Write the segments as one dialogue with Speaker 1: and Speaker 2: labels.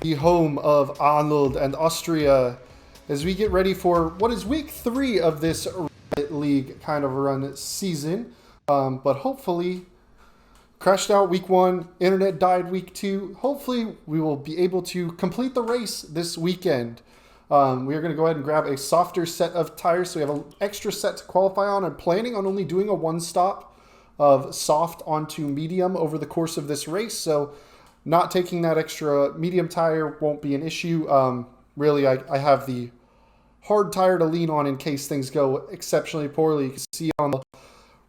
Speaker 1: the home of Arnold and Austria, as we get ready for what is week 3 of this league kind of run season. But hopefully, crashed out week 1, internet died week 2. Hopefully, we will be able to complete the race this weekend. We are going to go ahead and grab a softer set of tires, so we have an extra set to qualify on. I'm planning on only doing a one-stop of soft onto medium over the course of this race, so not taking that extra medium tire won't be an issue. Really, I have the hard tire to lean on in case things go exceptionally poorly. You can see on the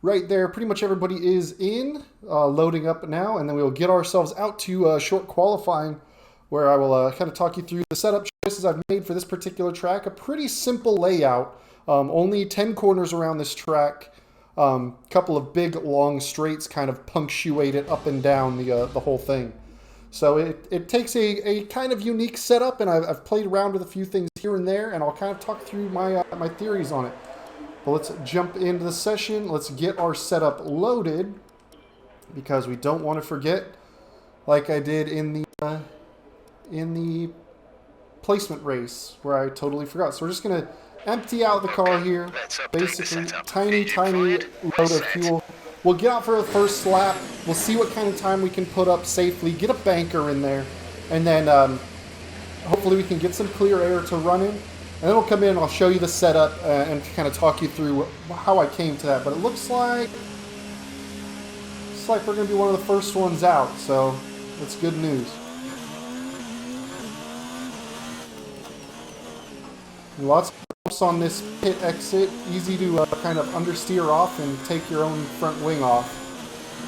Speaker 1: right there, pretty much everybody is in, loading up now, and then we'll get ourselves out to short qualifying, where I will kind of talk you through the setup choices I've made for this particular track. A pretty simple layout, only 10 corners around this track. Couple of big long straights kind of punctuate it up and down the whole thing. So it takes a kind of unique setup, and I've played around with a few things here and there, and I'll kind of talk through my my theories on it. But let's jump into the session. Let's get our setup loaded, because we don't want to forget, like I did in the placement race where I totally forgot. So we're just gonna empty out the car here, basically tiny load of fuel. We'll get out for the first lap. We'll see what kind of time we can put up safely, get a banker in there, and then hopefully we can get some clear air to run in. And then we'll come in and I'll show you the setup and kind of talk you through how I came to that. But it looks like we're going to be one of the first ones out, so that's good news. Lots of bumps on this pit exit, easy to kind of understeer off and take your own front wing off.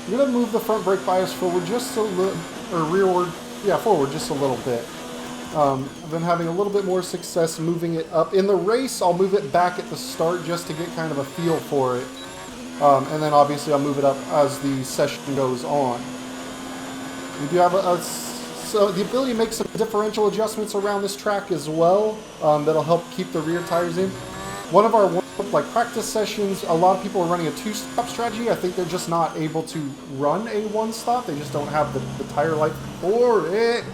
Speaker 1: I'm going to move the front brake bias forward just a little, or rearward, yeah, forward just a little bit. I've been having a little bit more success moving it up. In the race, I'll move it back at the start just to get kind of a feel for it. And then obviously I'll move it up as the session goes on. We do have so the ability to make some differential adjustments around this track as well, that'll help keep the rear tires in. One of our practice sessions, a lot of people are running a 2-stop strategy. I think they're just not able to run a 1-stop. They just don't have the tire life for it.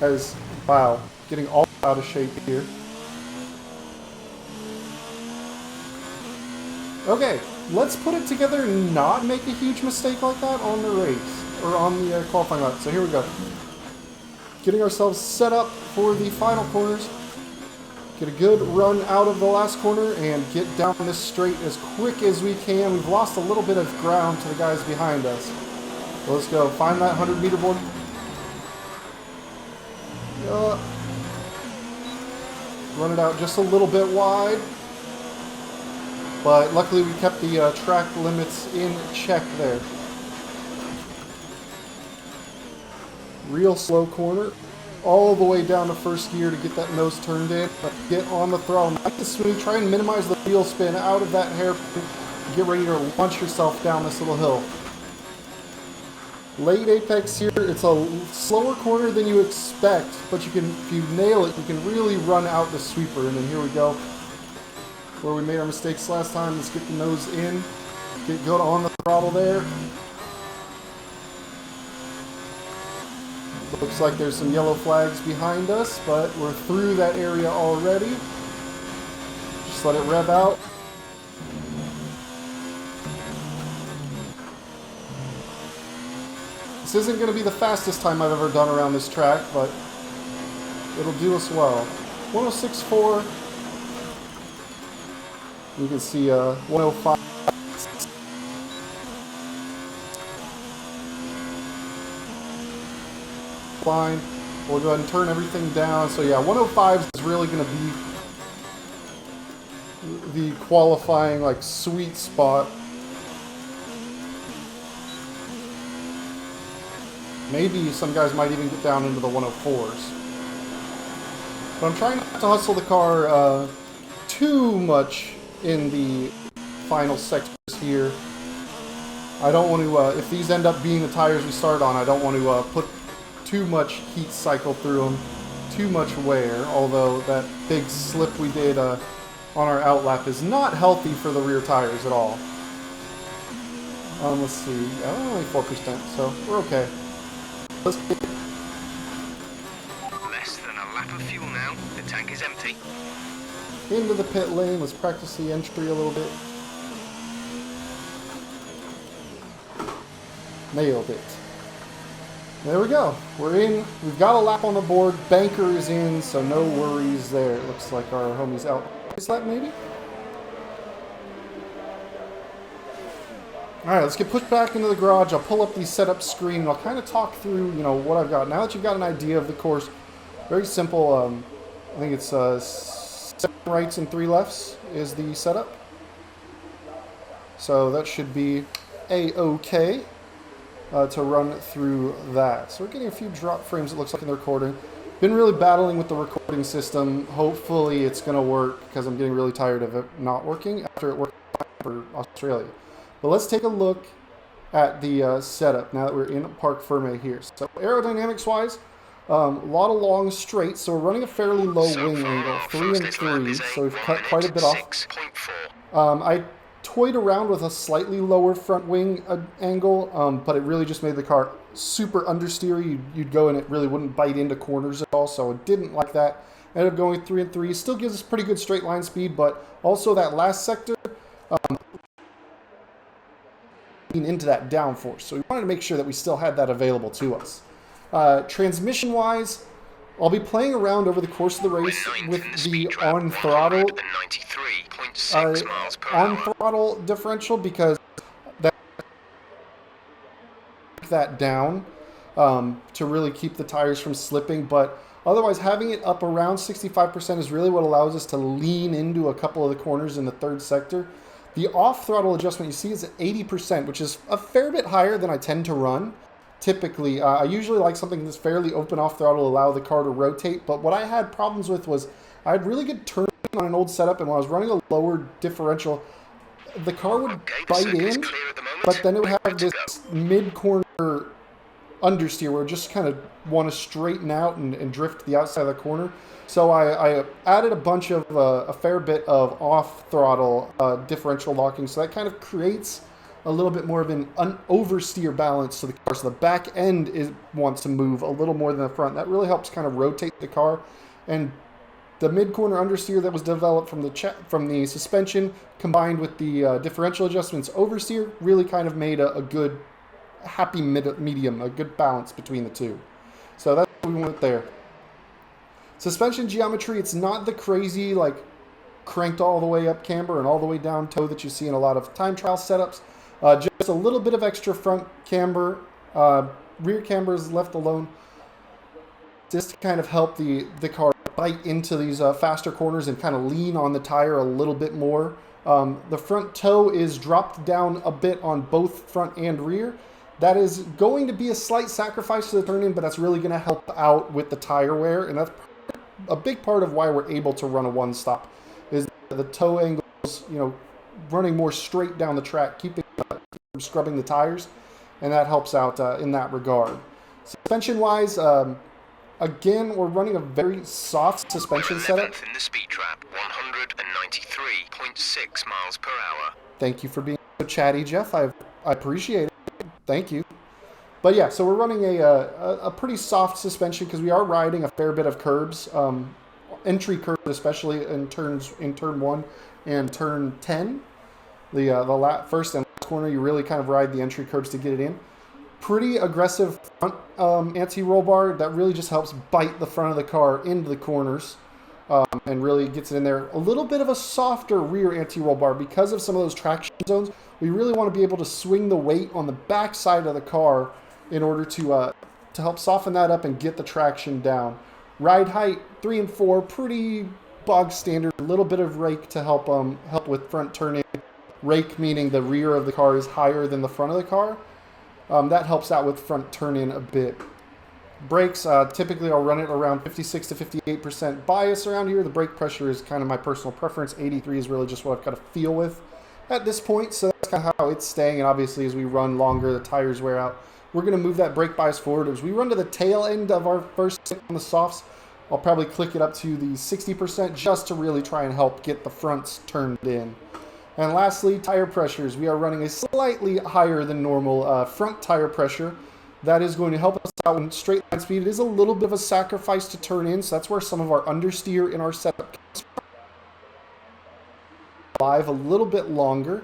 Speaker 1: As, wow, getting all out of shape here. Okay, let's put it together and not make a huge mistake like that on the race, or on the qualifying lap. So here we go. Getting ourselves set up for the final corners. Get a good run out of the last corner and get down this straight as quick as we can. We've lost a little bit of ground to the guys behind us. So let's go. Find that 100-meter board. Run it out just a little bit wide. But luckily we kept the track limits in check there. Real slow corner, all the way down to first gear to get that nose turned in. But get on the throttle, nice and smooth. Try and minimize the wheel spin out of that hairpin. Get ready to launch yourself down this little hill. Late apex here, it's a slower corner than you expect, but you can, if you nail it, you can really run out the sweeper. And then here we go, where we made our mistakes last time. Let's get the nose in, get good on the throttle there. Looks like there's some yellow flags behind us, but we're through that area already. Just let it rev out. This isn't going to be the fastest time I've ever done around this track, but it'll do us well. 106.4. You can see 105. Fine. We'll go ahead and turn everything down. So yeah, 105 is really going to be the qualifying sweet spot. Maybe some guys might even get down into the 104s. But I'm trying not to hustle the car too much in the final sectors here. I don't want to, if these end up being the tires we start on, I don't want to put too much heat cycle through them, too much wear, although that big slip we did on our outlap is not healthy for the rear tires at all. Let's see, only 4%, so we're okay. Let's get
Speaker 2: Tank is empty.
Speaker 1: Into the pit lane. Let's practice the entry a little bit. Nailed it. There we go. We're in. We've got a lap on the board. Banker is in, so no worries there. It looks like our homie's out. Is that maybe? Alright, let's get pushed back into the garage. I'll pull up the setup screen and I'll kind of talk through, what I've got. Now that you've got an idea of the course, very simple. I think it's 7 rights and 3 lefts is the setup. So that should be A-OK to run through that. So we're getting a few drop frames, it looks like, in the recording. Been really battling with the recording system. Hopefully it's going to work because I'm getting really tired of it not working after it worked for Australia. But let's take a look at the setup now that we're in Parc Fermé here. So aerodynamics-wise, a lot of long straights. So we're running a fairly low wing angle, 3 and 3. So we've cut quite a bit off. I toyed around with a slightly lower front wing angle, but it really just made the car super understeer. You'd go and it really wouldn't bite into corners at all. So I didn't like that. Ended up going 3 and 3. Still gives us pretty good straight line speed, but also that last sector. Into that downforce. So we wanted to make sure that we still had that available to us. Transmission-wise, I'll be playing around over the course of the race with the on-throttle differential because that down to really keep the tires from slipping. But otherwise, having it up around 65% is really what allows us to lean into a couple of the corners in the third sector. The off-throttle adjustment you see is at 80%, which is a fair bit higher than I tend to run. Typically, I usually like something that's fairly open off-throttle, allow the car to rotate. But what I had problems with was I had really good turning on an old setup, and when I was running a lower differential, the car would bite in, but then it would have this mid-corner understeer where it just kind of want to straighten out and drift to the outside of the corner. So I added a fair bit of off-throttle differential locking, so that kind of creates a little bit more of an oversteer balance to the car. So the back end wants to move a little more than the front. That really helps kind of rotate the car. And the mid-corner understeer that was developed from the suspension combined with the differential adjustments oversteer really kind of made a good happy medium, a good balance between the two. So that's what we went there. Suspension geometry, it's not the crazy, like, cranked all the way up camber and all the way down toe that you see in a lot of time trial setups. Just a little bit of extra front camber. Rear camber is left alone. Just to kind of help the car bite into these faster corners and kind of lean on the tire a little bit more. The front toe is dropped down a bit on both front and rear. That is going to be a slight sacrifice to the turn-in, but that's really going to help out with the tire wear, and that's a big part of why we're able to run a one-stop, is the toe angles, running more straight down the track, keeping from scrubbing the tires, and that helps out in that regard. Suspension-wise, again, we're running a very soft suspension setup.
Speaker 2: In the speed trap, 193.6 miles per hour.
Speaker 1: Thank you for being so chatty, Jeff. I appreciate it. Thank you. But yeah, so we're running a pretty soft suspension because we are riding a fair bit of curbs, entry curbs, especially in turn 1 and turn 10. The first and last corner, you really kind of ride the entry curbs to get it in. Pretty aggressive front anti-roll bar that really just helps bite the front of the car into the corners and really gets it in there. A little bit of a softer rear anti-roll bar because of some of those traction zones. We really want to be able to swing the weight on the back side of the car in order to help soften that up and get the traction down. Ride height 3 and 4, pretty bog standard. A little bit of rake to help with front turn-in. Rake meaning the rear of the car is higher than the front of the car. That helps out with front turn-in a bit. Brakes, typically I'll run it around 56 to 58% bias around here. The brake pressure is kind of my personal preference. 83 is really just what I've got to feel with at this point. So that's kind of how it's staying. And obviously as we run longer, the tires wear out. We're going to move that brake bias forward. As we run to the tail end of our first on the softs, I'll probably click it up to the 60% just to really try and help get the fronts turned in. And lastly, tire pressures. We are running a slightly higher than normal front tire pressure. that is going to help us out in straight line speed. It is a little bit of a sacrifice to turn in, so that's where some of our understeer in our setup comes from. Live a little bit longer.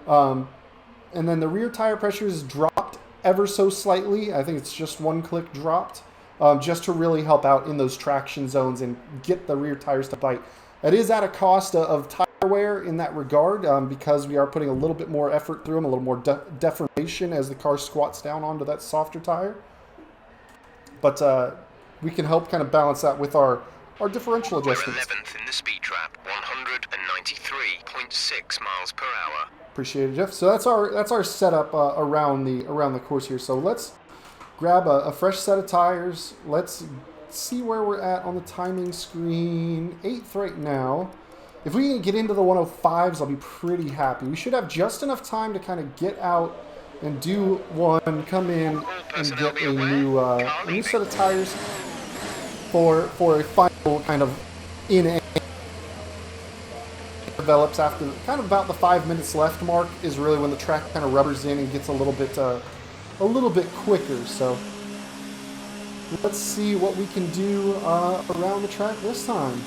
Speaker 1: And then the rear tire pressure is dropped ever so slightly. I think it's just one click dropped, just to really help out in those traction zones and get the rear tires to bite. It is at a cost of tire wear in that regard, because we are putting a little bit more effort through them, a little more deformation as the car squats down onto that softer tire. But we can help kind of balance that with our differential adjustments.
Speaker 2: We're 11th in the speed trap, 193.6 miles per hour.
Speaker 1: Appreciate it, Jeff. So that's our setup around the course here. So let's grab a fresh set of tires. Let's see where we're at on the timing screen. 8th right now. If we can get into the 105s, I'll be pretty happy. We should have just enough time to kind of get out and do one, come in and get a new set of tires for a final kind of in develops after kind of about the 5 minutes left mark is really when the track kind of rubbers in and gets a little bit quicker. So let's see what we can do around the track this time.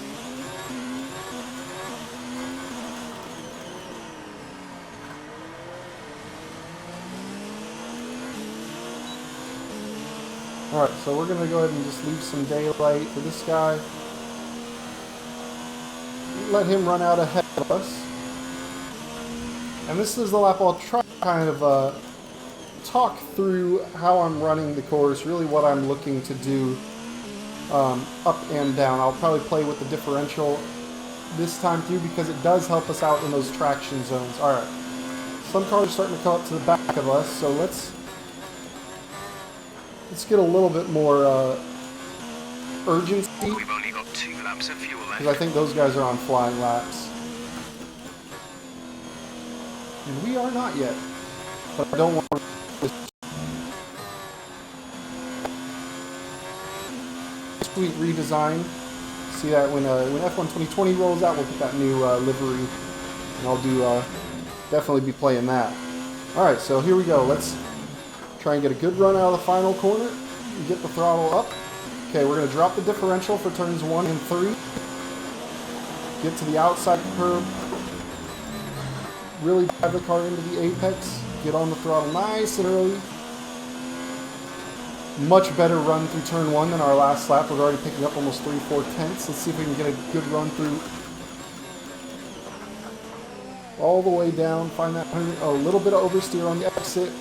Speaker 1: All right, so we're gonna go ahead and just leave some daylight for this guy. Let him run out ahead of us. And this is the lap I'll try to kind of talk through how I'm running the course, really what I'm looking to do up and down. I'll probably play with the differential this time through because it does help us out in those traction zones. All right, some cars are starting to come up to the back of us, so let's get a little bit more urgency.
Speaker 2: We've only got 2 laps of fuel left.
Speaker 1: Because I think those guys are on flying laps. And we are not yet. But I don't want this sweet redesign. See that when F1 2020 rolls out, we'll get that new livery. And I'll definitely be playing that. Alright, so here we go. Let's try and get a good run out of the final corner. Get the throttle up. Okay, we're going to drop the differential for turns 1 and 3. Get to the outside curb. Really drive the car into the apex. Get on the throttle nice and early. Much better run through turn 1 than our last lap. We're already picking up almost 3/4 tenths. Let's see if we can get a good run through. All the way down. Find that a little bit of oversteer on the exit.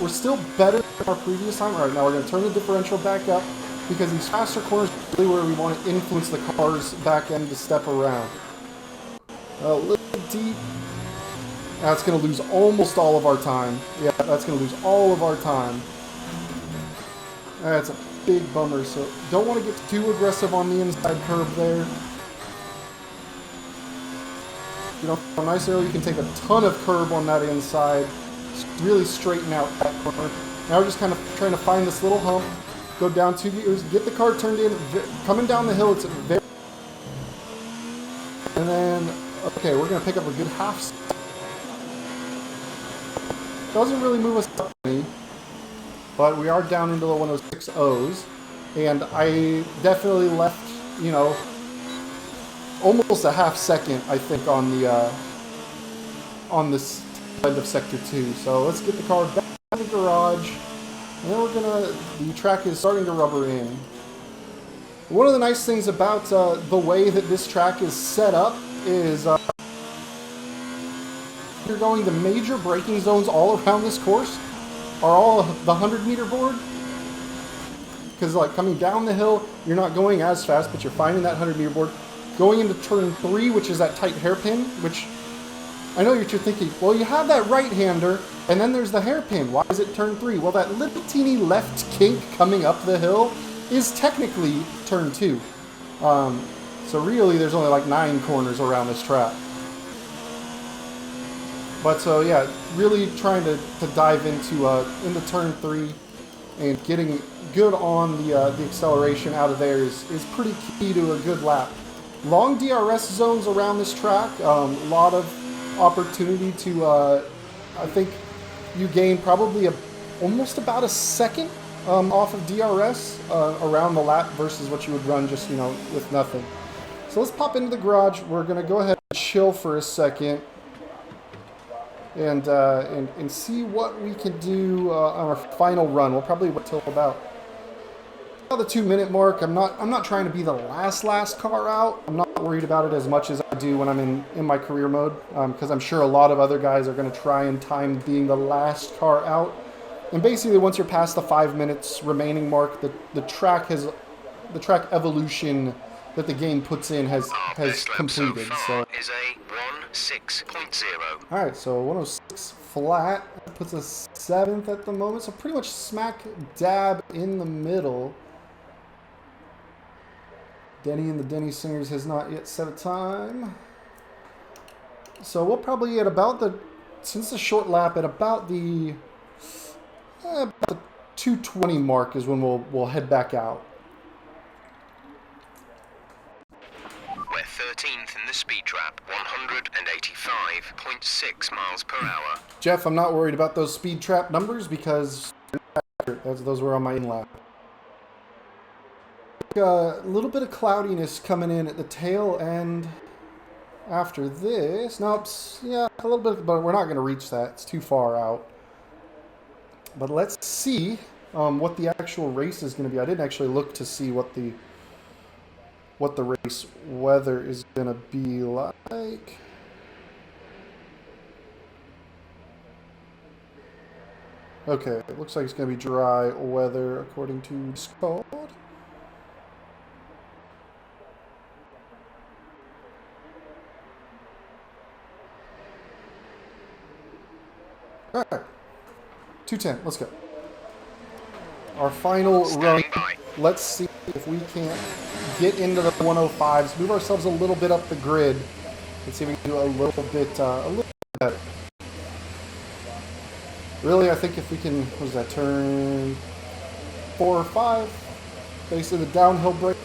Speaker 1: We're still better than our previous time. All right, now we're going to turn the differential back up because these faster corners are really where we want to influence the car's back end to step around. A little deep. That's going to lose almost all of our time. Yeah, that's going to lose all of our time. That's a big bummer, so don't want to get too aggressive on the inside curve there. You know, nice early, you can take a ton of curb on that inside. Really straighten out that corner. Now we're just kind of trying to find this little hump, go down 2 gears, get the car turned in. Coming down the hill, it's very... And then, okay, we're going to pick up a good half. Doesn't really move us up any, but we are down into the 106.0s, and I definitely left, you know, almost a half second, I think, on this end of sector 2. So let's get the car back in the garage, and then the track is starting to rubber in. One of the nice things about the way that this track is set up is you're going, the major braking zones all around this course are all the 100-meter board. Because like coming down the hill, you're not going as fast, but you're finding that 100-meter board. Going into turn 3, which is that tight hairpin, which I know you're thinking, well, you have that right-hander, and then there's the hairpin. Why is it turn 3? Well, that little teeny left kink coming up the hill is technically turn 2. So really, there's only like 9 corners around this track. But so yeah, really trying to dive into turn 3 and getting good on the acceleration out of there is pretty key to a good lap. Long DRS zones around this track, a lot of opportunity to, I think you gain probably almost about a second off of DRS around the lap versus what you would run just, you know, with nothing. So let's pop into the garage. We're going to go ahead and chill for a second and see what we can do on our final run. We'll probably wait till about the 2-minute mark. I'm not trying to be the last car out. I'm not worried about it as much as I do when I'm in my career mode, because I'm sure a lot of other guys are going to try and time being the last car out. And basically, once you're past the 5 minutes remaining mark, the track evolution that the game puts in has completed. So
Speaker 2: is a 1:06.0.
Speaker 1: all right, so 106 flat puts us 7th at the moment, so pretty much smack dab in the middle. Denny and the Denny Singers has not yet set a time. So we'll probably at about since the short lap, at about the 2:20 mark is when we'll head back out.
Speaker 2: We're 13th in the speed trap, 185.6 miles per hour.
Speaker 1: Jeff, I'm not worried about those speed trap numbers because those were on my in lap. A little bit of cloudiness coming in at the tail end after this. Nope, yeah, a little bit, but we're not going to reach that. It's too far out. But let's see what the actual race is going to be. I didn't actually look to see what the race weather is going to be like. Okay, it looks like it's going to be dry weather according to Discord. All right, 2:10. Let's go. Our final run. Let's see if we can't get into the 105s, move ourselves a little bit up the grid. Let's see if we can do a little bit better. Really, I think if we can, what was that, turn 4 or 5, basically the downhill break.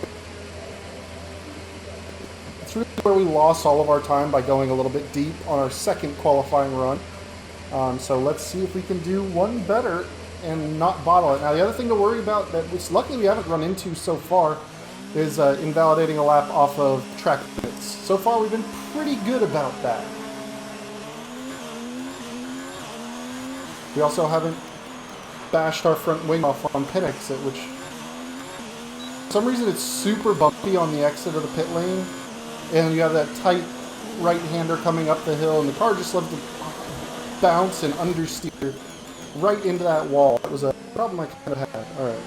Speaker 1: It's really where we lost all of our time by going a little bit deep on our second qualifying run. So let's see if we can do one better and not bottle it. Now, the other thing to worry about that, which luckily we haven't run into so far, is invalidating a lap off of track limits. So far, we've been pretty good about that. We also haven't bashed our front wing off on pit exit, which for some reason it's super bumpy on the exit of the pit lane, and you have that tight right-hander coming up the hill, and the car just loves to bounce and understeer right into that wall. That was a problem I kind of had. All right,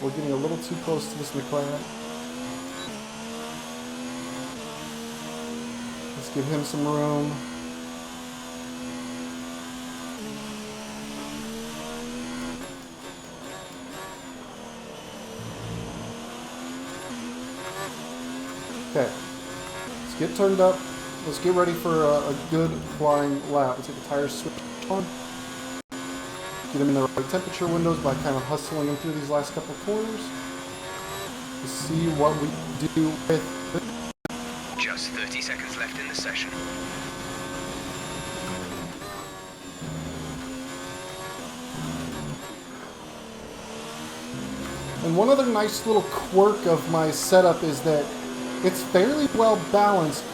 Speaker 1: we're getting a little too close to this McLaren. Let's give him some room. Okay, let's get turned up. Let's get ready for a good flying lap. Let's get the tires switched on. Get them in the right temperature windows by kind of hustling them through these last couple of corners. Let's see what we do with it.
Speaker 2: Just 30 seconds left in the session.
Speaker 1: And one other nice little quirk of my setup is that it's fairly well balanced.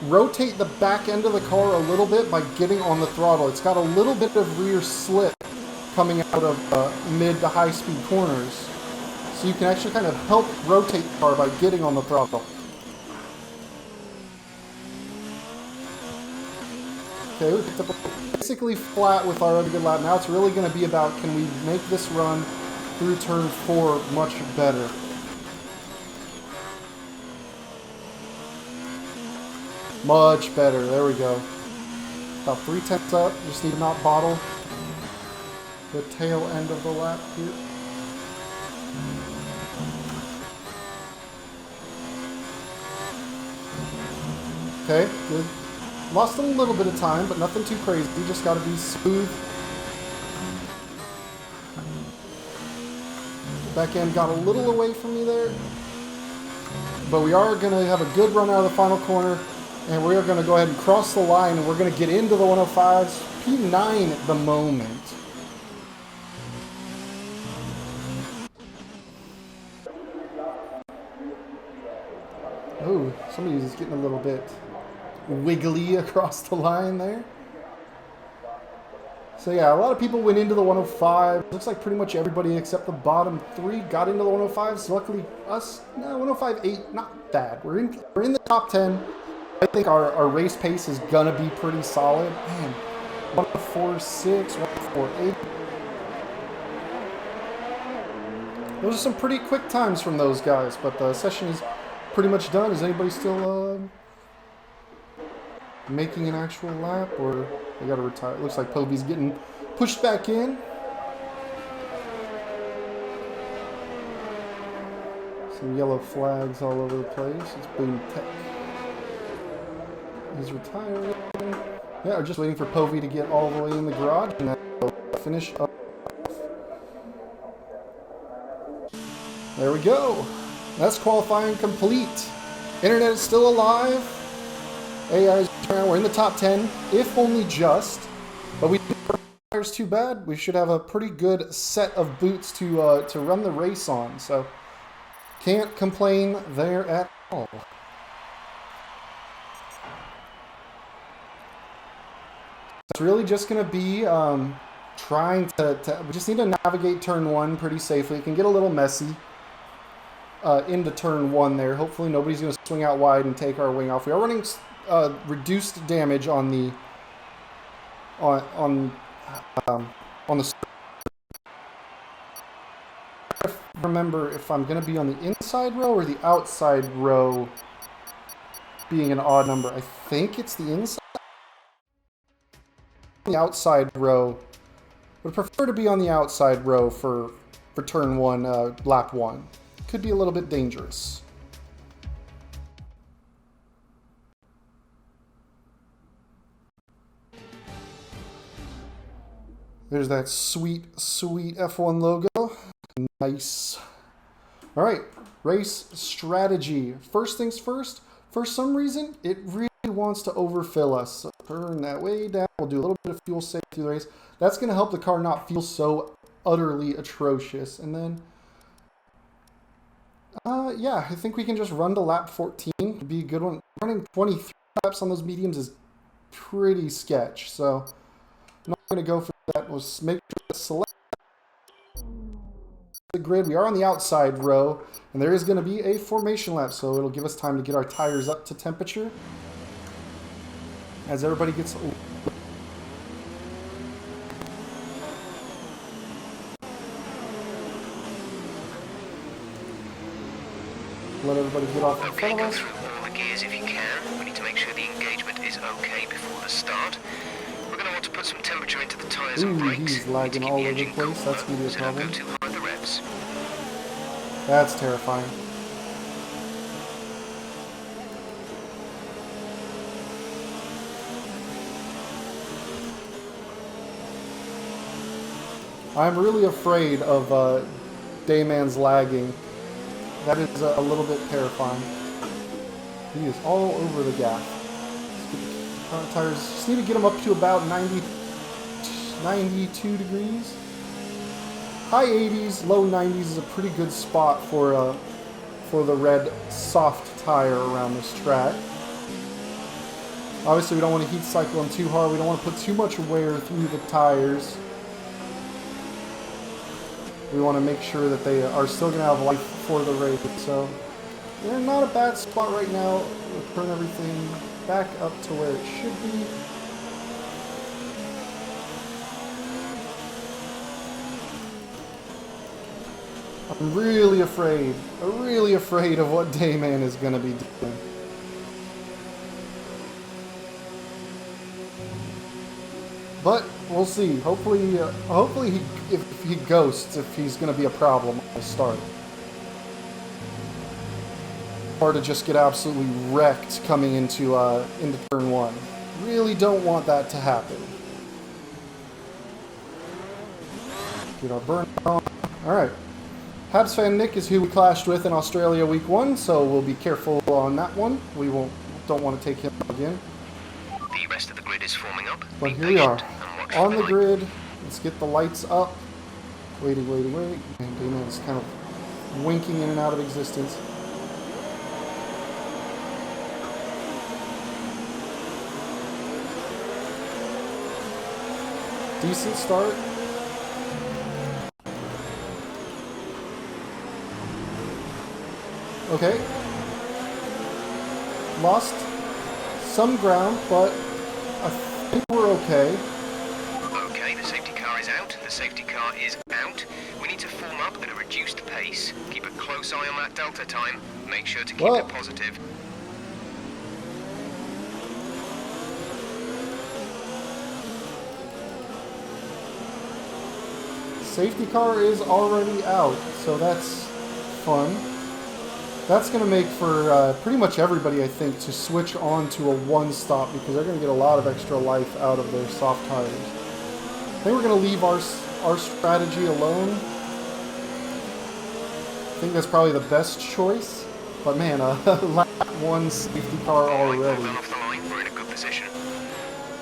Speaker 1: Rotate the back end of the car a little bit by getting on the throttle. It's got a little bit of rear slip coming out of mid to high speed corners. So you can actually kind of help rotate the car by getting on the throttle. Okay, we picked up basically flat with our other good lap. Now it's really going to be about, can we make this run through turn 4 much better? Much better. There we go. About 3/10 up. Just need to not bottle the tail end of the lap here. Okay, good. Lost a little bit of time, but nothing too crazy. You just got to be smooth. The back end got a little away from me there. But we are going to have a good run out of the final corner. And we are going to go ahead and cross the line, and we're going to get into the 105s. P9 at the moment. Oh, somebody's getting a little bit wiggly across the line there. So yeah, a lot of people went into the 105. Looks like pretty much everybody except the bottom three got into the 105s. So luckily us, no, 105.8, not bad. We're in the top 10. I think our race pace is gonna be pretty solid. Man, 104.6, 104.8. Those are some pretty quick times from those guys, but the session is pretty much done. Is anybody still making an actual lap, or they gotta retire? It looks like Povey's getting pushed back in. Some yellow flags all over the place. It's Boom Tech. He's retiring. Yeah, we're just waiting for Povey to get all the way in the garage and then we'll finish up. There we go. That's qualifying complete. Internet is still alive. AI is we're in the top 10, if only just. But we didn't too bad. We should have a pretty good set of boots to run the race on. So can't complain there at all. It's really just going to be trying to... We just need to navigate turn 1 pretty safely. It can get a little messy into turn 1 there. Hopefully nobody's going to swing out wide and take our wing off. We are running reduced damage on the... on the... Remember if I'm going to be on the inside row or the outside row being an odd number. I think it's the inside. The outside row. Would prefer to be on the outside row for turn 1, lap 1. Could be a little bit dangerous. There's that sweet, sweet F1 logo. Nice. All right, race strategy. First things first, for some reason, it really wants to overfill us. So turn that way down. We'll do a little bit of fuel save through the race. That's going to help the car not feel so utterly atrocious. And then, yeah, I think we can just run to lap 14. It'd be a good one. Running 23 laps on those mediums is pretty sketch. So I'm not going to go for that. We'll make sure to select the grid. We are on the outside row, and there is going to be a formation lap, so it'll give us time to get our tires up to temperature. As everybody gets... Let everybody get off in front of us.
Speaker 2: Go through all the gears if you can. We need to make sure the engagement is okay before the start. We're going to want to put some temperature into the tyres and brakes.
Speaker 1: He's lagging all over the place. That's going to be a problem.
Speaker 2: Don't go too high in the revs.
Speaker 1: That's terrifying. I'm really afraid of Dayman's lagging. That is a little bit terrifying. He is all over the gap. Tires just need to get them up to about 92 degrees. High 80s, low 90s is a pretty good spot for the red soft tire around this track. Obviously, we don't want to heat cycle them too hard. We don't want to put too much wear through the tires. We want to make sure that they are still going to have life for the race. So they're in not a bad spot right now. We'll turn everything back up to where it should be. I'm really afraid of what Dayman is going to be doing. But we'll see. Hopefully if he ghosts, if he's going to be a problem at the start. Or to just get absolutely wrecked coming into turn 1. Really don't want that to happen. Get our burn on. All right. Habs fan Nick is who we clashed with in Australia week 1, so we'll be careful on that one. We don't want to take him again.
Speaker 2: The rest of the grid is forming up.
Speaker 1: But here we are, on the grid. Let's get the lights up. Waiting. And Dayman is kind of winking in and out of existence. Decent start. Okay. Lost some ground, but I think we're okay.
Speaker 2: Okay, the safety car is out. The safety car is out. We need to form up at a reduced pace. Keep a close eye on that delta time. Make sure to keep it positive.
Speaker 1: Safety car is already out, so that's fun. That's going to make for pretty much everybody, I think, to switch on to a one-stop because they're going to get a lot of extra life out of their soft tires. I think we're going to leave our strategy alone. I think that's probably the best choice. But man, lap 1 safety car already.
Speaker 2: We're in a good position.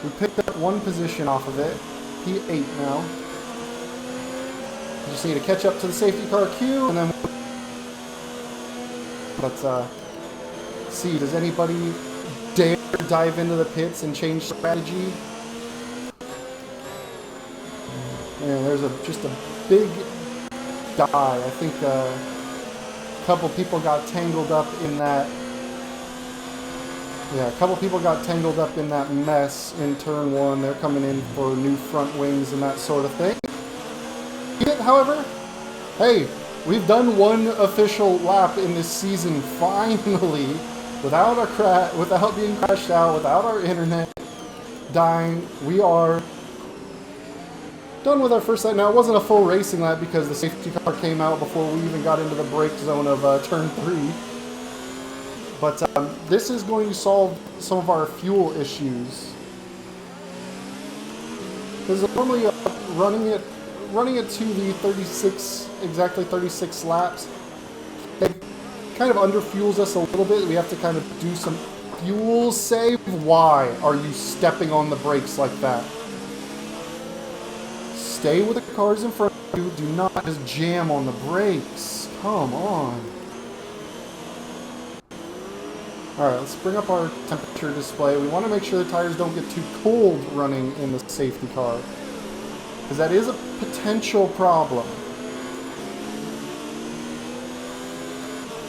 Speaker 1: We picked up 1 position off of it. P8 now. We just need to catch up to the safety car queue, and then. But see, does anybody dare dive into the pits and change strategy? Man, there's just a big die. I think a couple people got tangled up in that. Yeah, a couple people got tangled up in that mess in turn 1. They're coming in for new front wings and that sort of thing. However, hey, we've done 1 official lap in this season finally, without being crashed out, without our internet dying. We are done with our first lap. Now, it wasn't a full racing lap because the safety car came out before we even got into the brake zone of turn 3. But this is going to solve some of our fuel issues. Because normally running it to the 36, exactly 36 laps, it kind of underfuels us a little bit. We have to kind of do some fuel save. Why are you stepping on the brakes like that? Stay with the cars in front of you. Do not just jam on the brakes. Come on. Alright, let's bring up our temperature display. We want to make sure the tires don't get too cold running in the safety car, because that is a potential problem.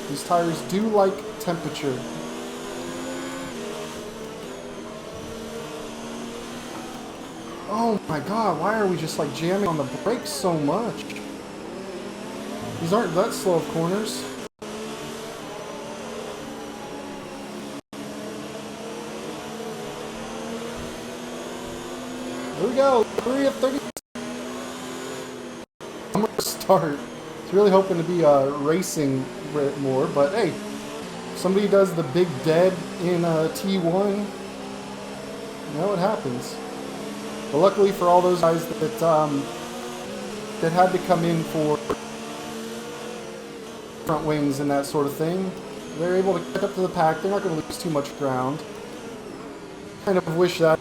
Speaker 1: These tires do like temperature. Oh my god, why are we just like jamming on the brakes so much? These aren't that slow of corners. Here we go, 3 of 30. I'm gonna start. I was really hoping to be racing more, but hey, if somebody does the big dead in T1, you know what happens. But luckily for all those guys that had to come in for front wings and that sort of thing, they're able to get up to the pack. They're not going to lose too much ground. Kind of wish that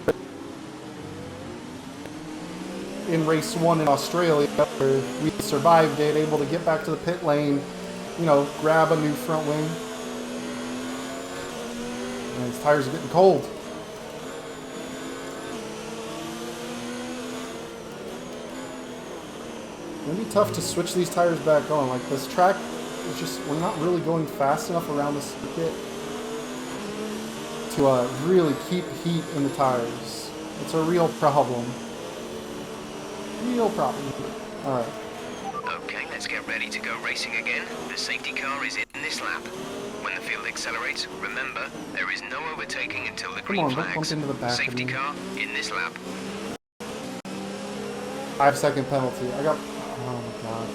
Speaker 1: in race 1 in Australia, where we survived it, able to get back to the pit lane, you know, grab a new front wing. And his tires are getting cold. It's gonna be tough to switch these tires back on. Like, this track is just, we're not really going fast enough around the circuit to really keep heat in the tires. It's a real problem. Real problem. Alright.
Speaker 2: Okay, let's get ready to go racing again. The safety car is in this lap. When the field accelerates, remember, there is no overtaking until the green flags.
Speaker 1: Don't bump into the back
Speaker 2: Safety car in this lap.
Speaker 1: 5-second penalty. I got... Oh my god.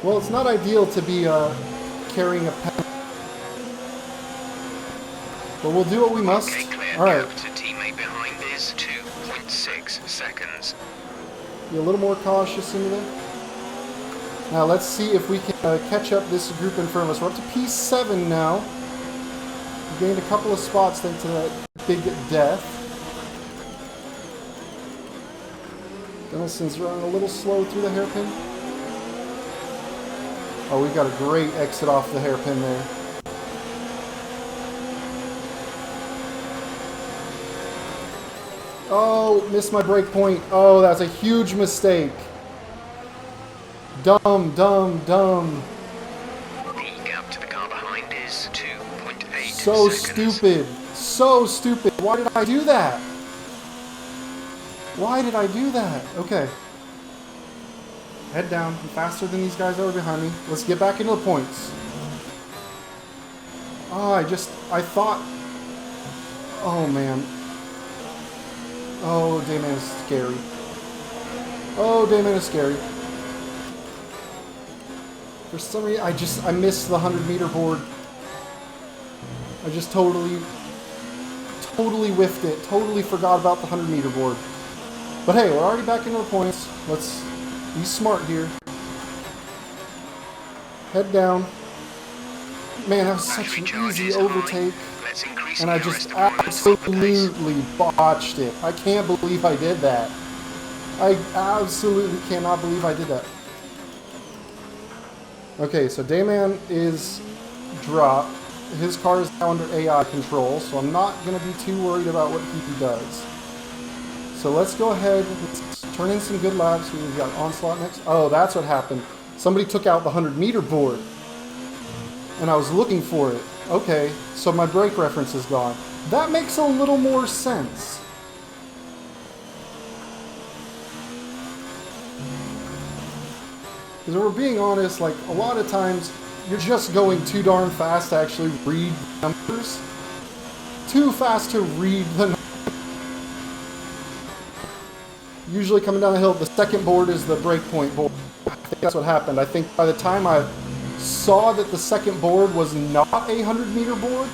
Speaker 1: Well, it's not ideal to be carrying a penalty, but we'll do what we must.
Speaker 2: Okay, clear.
Speaker 1: All right.
Speaker 2: Gap to teammate behind is 2.6 seconds.
Speaker 1: Be a little more cautious into there. Now let's see if we can catch up this group in front of us. We're up to P7 now. We gained a couple of spots thanks to that big death. Nelson's running a little slow through the hairpin. Oh, we got a great exit off the hairpin there. Oh, missed my brake point. Oh, that's a huge mistake. Dumb, dumb, dumb.
Speaker 2: The gap to the car behind is 2.8
Speaker 1: So
Speaker 2: seconds.
Speaker 1: stupid. So stupid. Why did I do that? Why did I do that? Okay. Head down. I'm faster than these guys that were behind me. Let's get back into the points. Oh, I thought... Oh, man. Oh, Dayman is scary. Oh, Dayman is scary. For some reason, I missed the 100-meter board. I just totally whiffed it. Totally forgot about the 100-meter board. But hey, we're already back into the points. Let's be smart here. Head down. Man, that was such an easy overtake. And I just absolutely botched it. I can't believe I did that. I absolutely cannot believe I did that. Okay, so Dayman is dropped. His car is now under AI control, so I'm not going to be too worried about what he does. So let's go ahead, let's turn in some good laps. We've got Onslaught next. Oh, that's what happened. Somebody took out the 100-meter board, and I was looking for it. Okay, so my brake reference is gone. That makes a little more sense. Because if we're being honest, like, a lot of times, you're just going too darn fast to actually read the numbers. Too fast to read the numbers. Usually coming down the hill, the second board is the breakpoint board. I think that's what happened. I think by the time I saw that the second board was not a 100-meter board,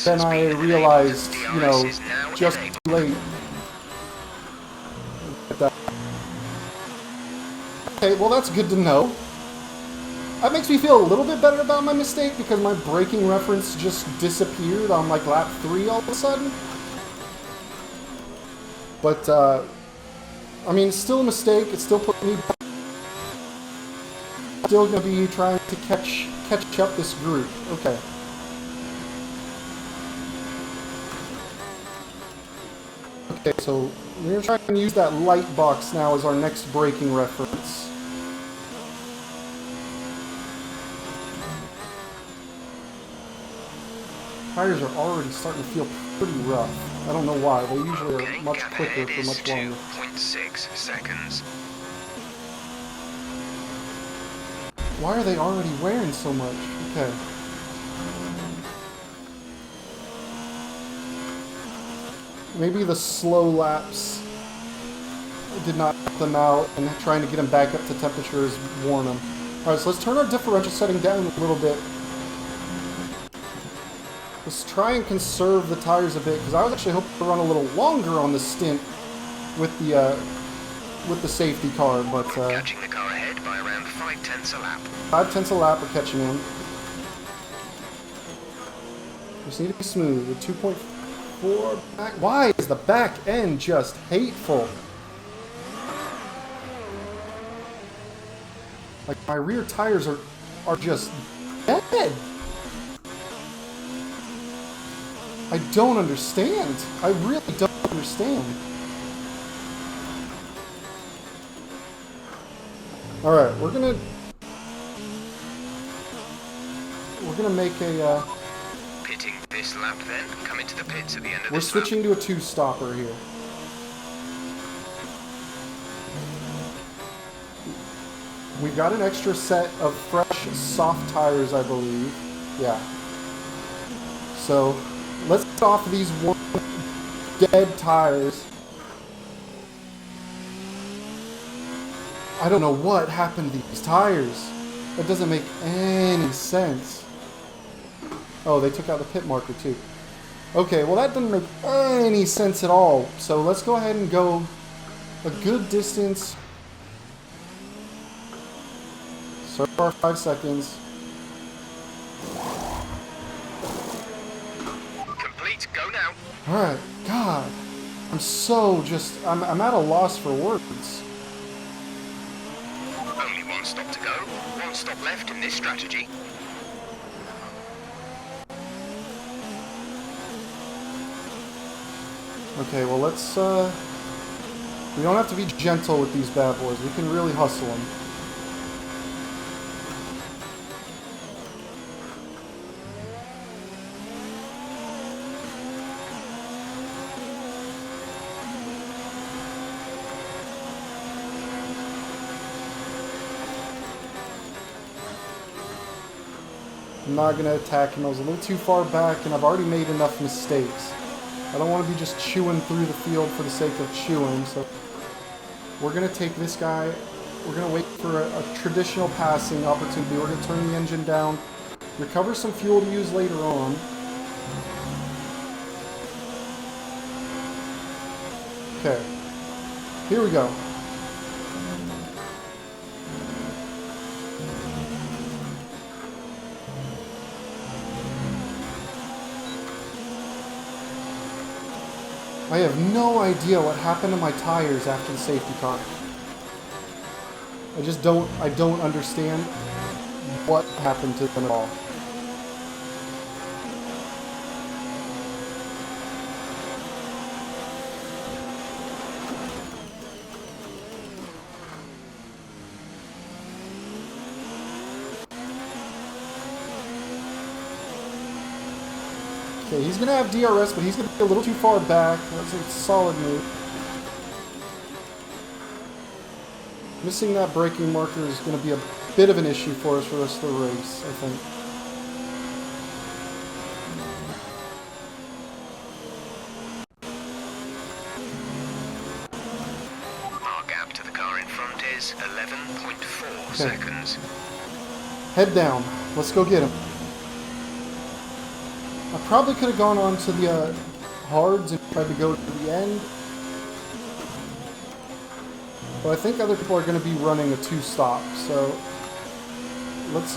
Speaker 1: then I realized, you know, just too late. Okay, well that's good to know. That makes me feel a little bit better about my mistake because my braking reference just disappeared on like lap 3 all of a sudden. But, I mean, it's still a mistake. It's still putting me back. Still going to be trying to catch up this group. Okay. Okay, so we're going to try and use that light box now as our next braking reference. Tires are already starting to feel pretty rough. I don't know why. They usually are much quicker for much longer.
Speaker 2: 2.6 seconds.
Speaker 1: Why are they already wearing so much? Okay. Maybe the slow laps did not help them out, and trying to get them back up to temperature has worn them. Alright, so let's turn our differential setting down a little bit. Let's try and conserve the tires a bit, because I was actually hoping to run a little longer on the stint with the safety car, but
Speaker 2: catching the car ahead by around 5/10 a lap.
Speaker 1: 5/10 a lap we're catching him. Just need to be smooth. With 2.4 back. Why is the back end just hateful? Like my rear tires are just dead. I don't understand. I really don't understand. Alright, we're gonna make a
Speaker 2: Pitting this lap then, come into the pits at the end of
Speaker 1: we're
Speaker 2: this
Speaker 1: switching to a 2-stopper here. We've got an extra set of fresh soft tires, I believe. Yeah. So let's get off these one dead tires. I don't know what happened to these tires. That doesn't make any sense. Oh, they took out the pit marker too. Okay, well that doesn't make any sense at all. So let's go ahead and go a good distance. Serve our 5 seconds.
Speaker 2: Complete, go now.
Speaker 1: Alright, God. I'm at a loss for words.
Speaker 2: Only one stop to go. One stop left in this strategy.
Speaker 1: Okay, well let's, we don't have to be gentle with these bad boys. We can really hustle them. I'm not going to attack him. I was a little too far back, and I've already made enough mistakes. I don't want to be just chewing through the field for the sake of chewing, so we're going to take this guy. We're going to wait for a traditional passing opportunity. We're going to turn the engine down, recover some fuel to use later on. Okay, here we go. I have no idea what happened to my tires after the safety car. I don't understand what happened to them at all. Okay, he's going to have DRS, but he's going to be a little too far back. That's a solid move. Missing that braking marker is going to be a bit of an issue for us for the rest of the race, I think.
Speaker 2: Our gap to the car in front is 11.4 seconds.
Speaker 1: Head down. Let's go get him. I probably could have gone on to the hards and tried to go to the end. But I think other people are going to be running a two-stop, so let's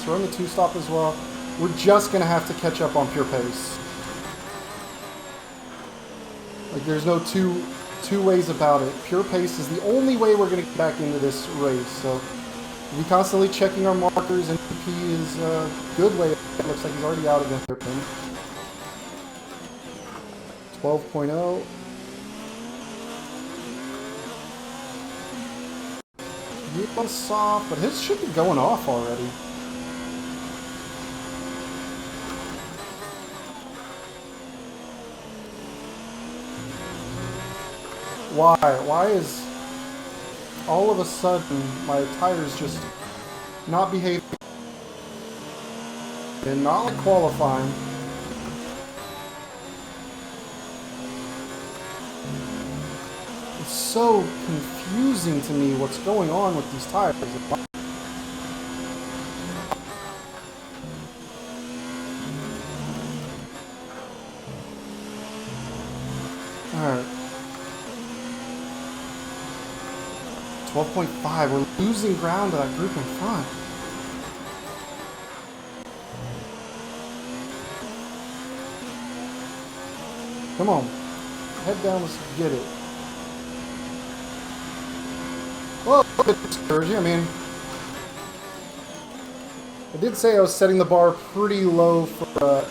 Speaker 1: run the two-stop as well. We're just going to have to catch up on pure pace. Like, there's no two ways about it. Pure pace is the only way we're going to get back into this race. So we'll be constantly checking our markers, and PP is a good way. It looks like he's already out of the hairpin. 12.0. He was soft, but his should be going off already. Why? Why is all of a sudden my tires just not behaving? And not like qualifying. It's so confusing to me what's going on with these tires. Alright. 12.5. We're losing ground to that group in front. Come on. Head down, let's get it. Well, a bit discouraging. I mean, I did say I was setting the bar pretty low for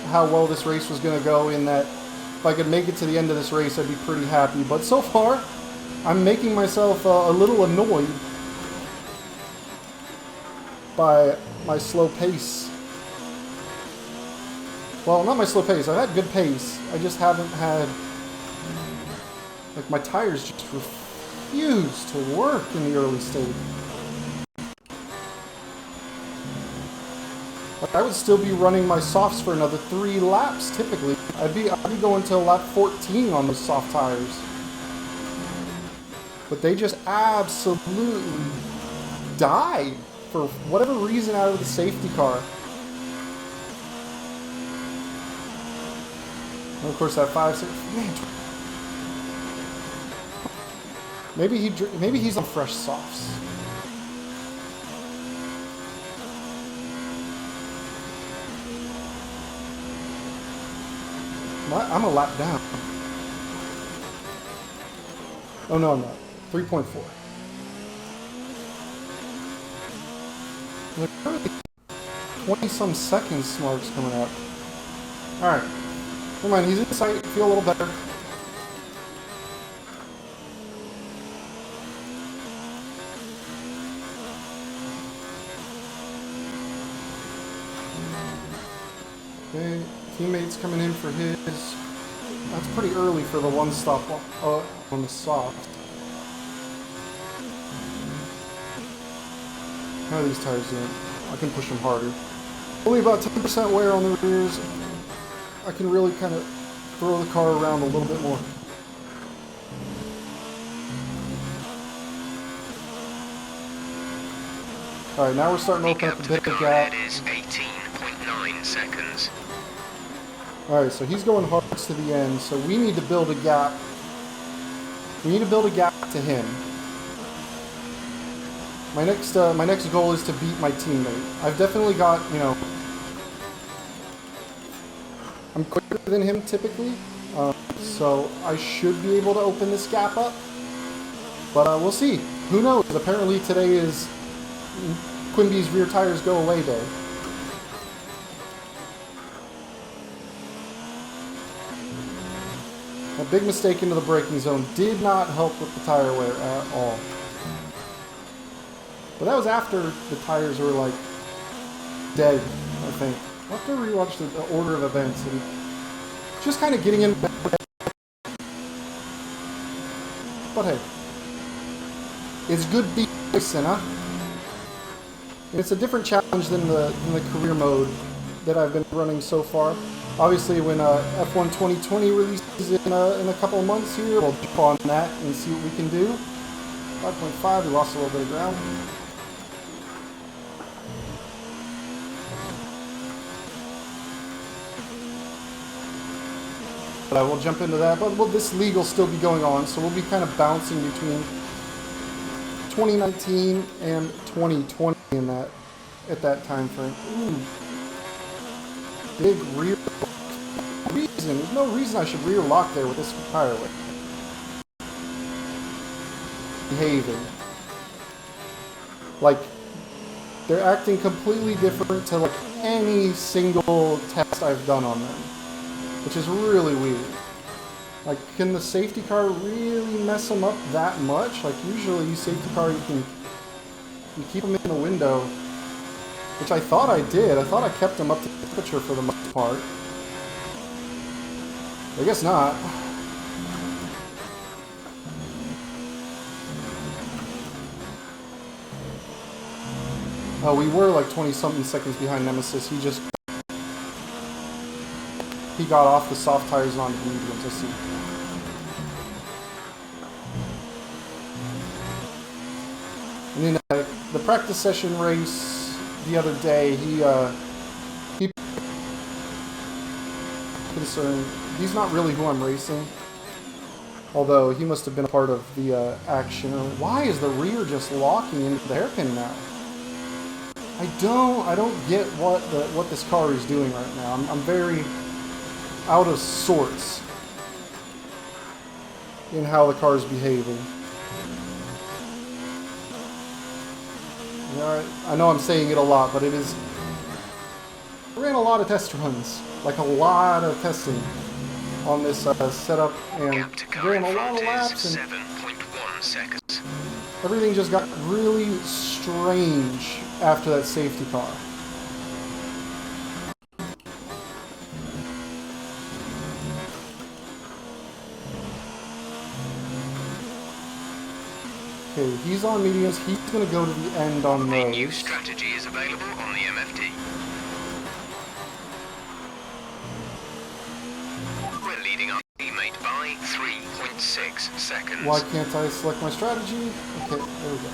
Speaker 1: how well this race was going to go, in that if I could make it to the end of this race, I'd be pretty happy. But so far, I'm making myself a little annoyed by my slow pace. Well, not my slow pace. I've had good pace. I just haven't had... Like, my tires just refuse to work in the early stage. Like, I would still be running my softs for another 3 laps, typically. I'd be going to lap 14 on those soft tires. But they just absolutely died for whatever reason out of the safety car. And of course, that 5-6... Man, maybe he's on fresh softs. I'm a lap down. Oh no, I'm not. 3.4. Look, 20-some seconds marks coming up. Alright. Never mind, he's in sight. Feel a little better. Okay, teammates coming in for his. That's pretty early for the one stop on the soft. How are these tires doing? I can push them harder. Only about 10% wear on the rears. I can really kind of throw the car around a little bit more. Alright, now we're starting to open up a bit of gap.
Speaker 2: It is 18.9 seconds.
Speaker 1: Alright, so he's going hard to the end, so we need to build a gap. We need to build a gap to him. My next goal is to beat my teammate. I've definitely got, you know, I'm quicker than him typically, so I should be able to open this gap up. But we'll see. Who knows? Apparently today is Quimby's rear tires go away day. A big mistake into the braking zone did not help with the tire wear at all. But that was after the tires were like dead, I think. I'll have to rewatch the order of events and just kind of getting in. But hey, it's good being racing, huh? And it's a different challenge than the career mode that I've been running so far. Obviously, when F1 2020 releases in a couple of months here, we'll jump on that and see what we can do. 5.5, we lost a little bit of ground. But I will jump into that. But this league will still be going on, so we'll be kind of bouncing between 2019 and 2020 in that at that time frame. Ooh. Big rear reason. There's no reason I should rear lock there with this tire weight. Behaving. Like, they're acting completely different to like any single test I've done on them. Which is really weird. Like, can the safety car really mess them up that much? Like, usually you safety car, you keep them in the window. Which I thought I did. I thought I kept them up to temperature for the most part. I guess not. Oh, we were like 20-something seconds behind Nemesis. He got off the soft tires onto the mediums. Let's see. And in the practice session race the other day, he concerned. He's not really who I'm racing, although he must have been a part of the action. Why is the rear just locking into the hairpin now? I don't get what this car is doing right now. I'm very out of sorts in how the car is behaving. I know I'm saying it a lot, but it is. I ran a lot of test runs, like a lot of testing on this setup, and ran a lot of laps, and
Speaker 2: 7.1 seconds.
Speaker 1: Everything just got really strange after that safety car. Okay, he's on mediums. He's going to go to the end on those.
Speaker 2: A new strategy is available on the MFD. We're leading our teammate by 3.6 seconds.
Speaker 1: Why can't I select my strategy? Okay, there we go.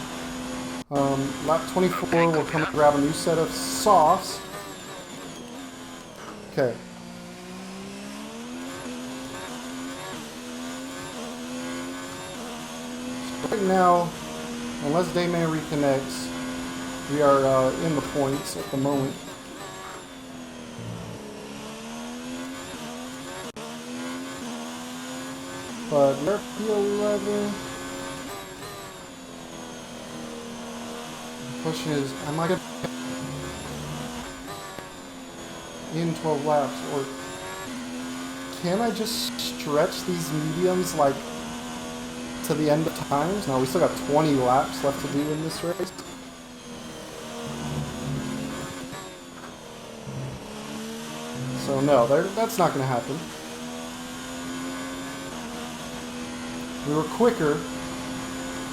Speaker 1: Lap 24, okay, we'll come and grab a new set of softs. Okay. Right now, unless Dayman reconnects, we are in the points at the moment. But we're P11. question is, am I going to in 12 laps, or can I just stretch these mediums like to the end of times? No, we still got 20 laps left to do in this race. So no, that's not going to happen. We were quicker.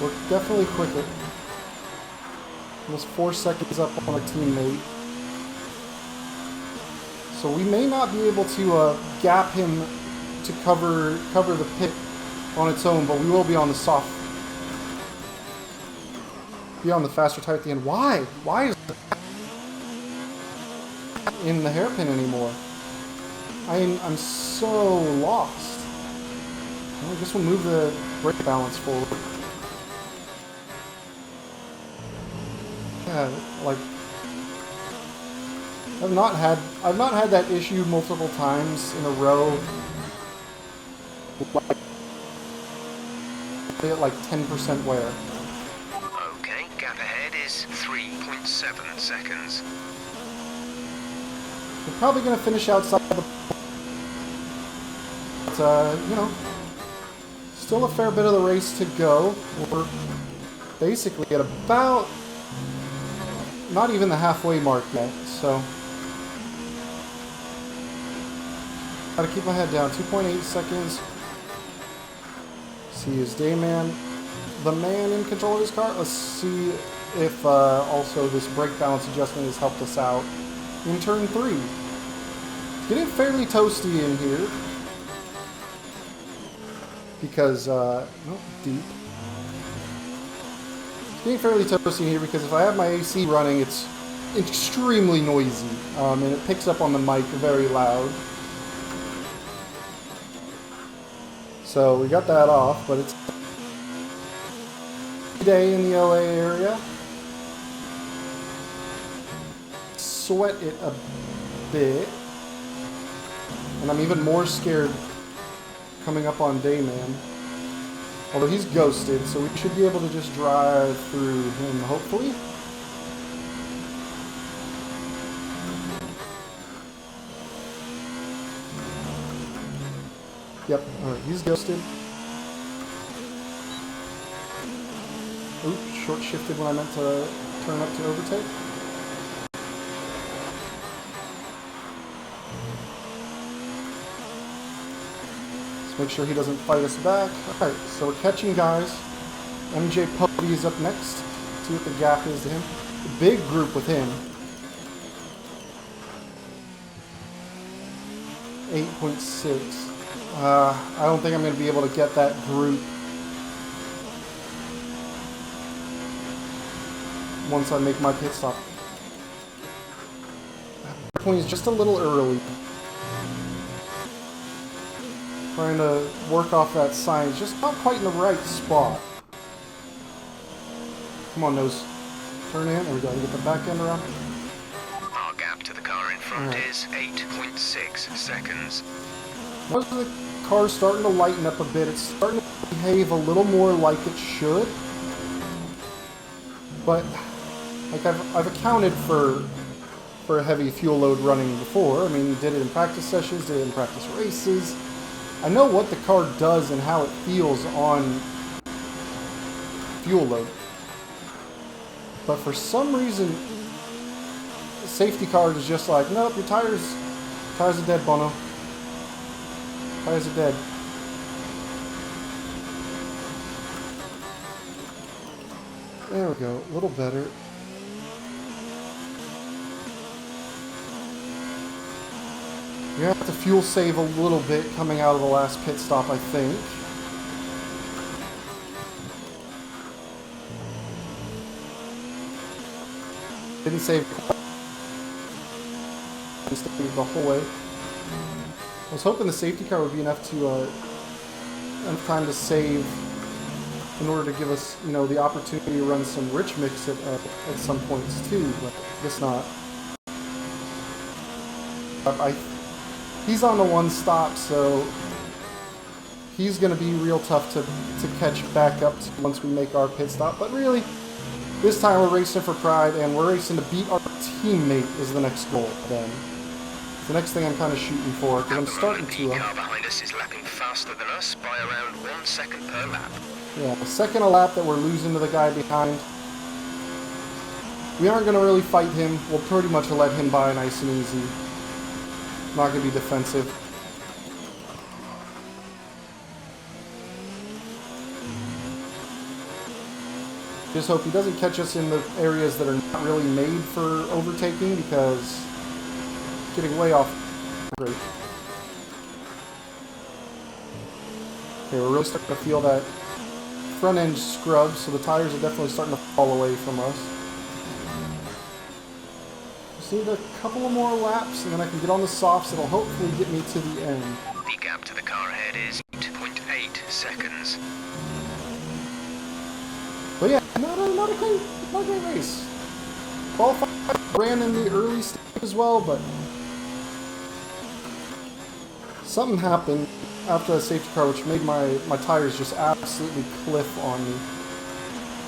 Speaker 1: We're definitely quicker. Almost 4 seconds up on our teammate. So we may not be able to gap him to cover the pit on its own, but we will be on the soft. Be on the faster tire at the end. Why? Why is it in the hairpin anymore? I'm so lost. Well, I guess we'll move the brake balance forward. Yeah, like I've not had that issue multiple times in a row. Like 10% wear.
Speaker 2: Okay, gap ahead is 3.7 seconds.
Speaker 1: We're probably going to finish outside the... But, you know, still a fair bit of the race to go. We're basically at about... not even the halfway mark yet, so... Gotta keep my head down. 2.8 seconds. See, is Dayman the man in control of his car? Let's see if also this brake balance adjustment has helped us out in turn 3. It's getting fairly toasty in here because deep. It's getting fairly toasty in here because if I have my AC running, it's extremely noisy and it picks up on the mic very loud. So we got that off, but it's day in the LA area. Sweat it a bit. And I'm even more scared coming up on Dayman. Although he's ghosted, so we should be able to just drive through him, hopefully. Yep, alright, he's ghosted. Oops, short shifted when I meant to turn up to overtake. Let's make sure he doesn't fight us back. Alright, so we're catching guys. MJ Puppy is up next. See what the gap is to him. A big group with him. 8.6. I don't think I'm going to be able to get that group once I make my pit stop. That point is just a little early. Trying to work off that sign. It's just not quite in the right spot. Come on, nose. Turn in. There we go. Get the back end around.
Speaker 2: Our gap to the car in front is 8.6 seconds.
Speaker 1: Most of the car's starting to lighten up a bit. It's starting to behave a little more like it should. But like I've accounted for a heavy fuel load running before. I mean, did it in practice sessions, did it in practice races. I know what the car does and how it feels on fuel load. But for some reason, the safety car is just like, nope, your tires are dead, Bono. Tires are dead. There we go, a little better. We have to fuel save a little bit coming out of the last pit stop, I think. Didn't save the whole way. I was hoping the safety car would be enough time to save in order to give us, you know, the opportunity to run some rich mix at some points too, but I guess not. He's on the one stop, so he's going to be real tough to catch back up to once we make our pit stop. But really, This time we're racing for pride, and we're racing to beat our teammate is the next goal. Then it's the next thing I'm kind of shooting for, because I'm starting to.
Speaker 2: The car behind us is lapping faster than us by around 1 second per lap.
Speaker 1: Yeah, a second a lap that we're losing to the guy behind. We aren't going to really fight him. We'll pretty much let him by nice and easy. Not going to be defensive. Just hope he doesn't catch us in the areas that are not really made for overtaking, because getting way off. Great. Okay, we're really starting to feel that front end scrub, so the tires are definitely starting to fall away from us. Just need a couple of more laps, and then I can get on the softs. It'll hopefully get me to the end.
Speaker 2: The gap to the car ahead is 2.8 seconds.
Speaker 1: But yeah, not a great race. Qualified, ran in the early stage as well, but something happened after the safety car, which made my tires just absolutely cliff on me.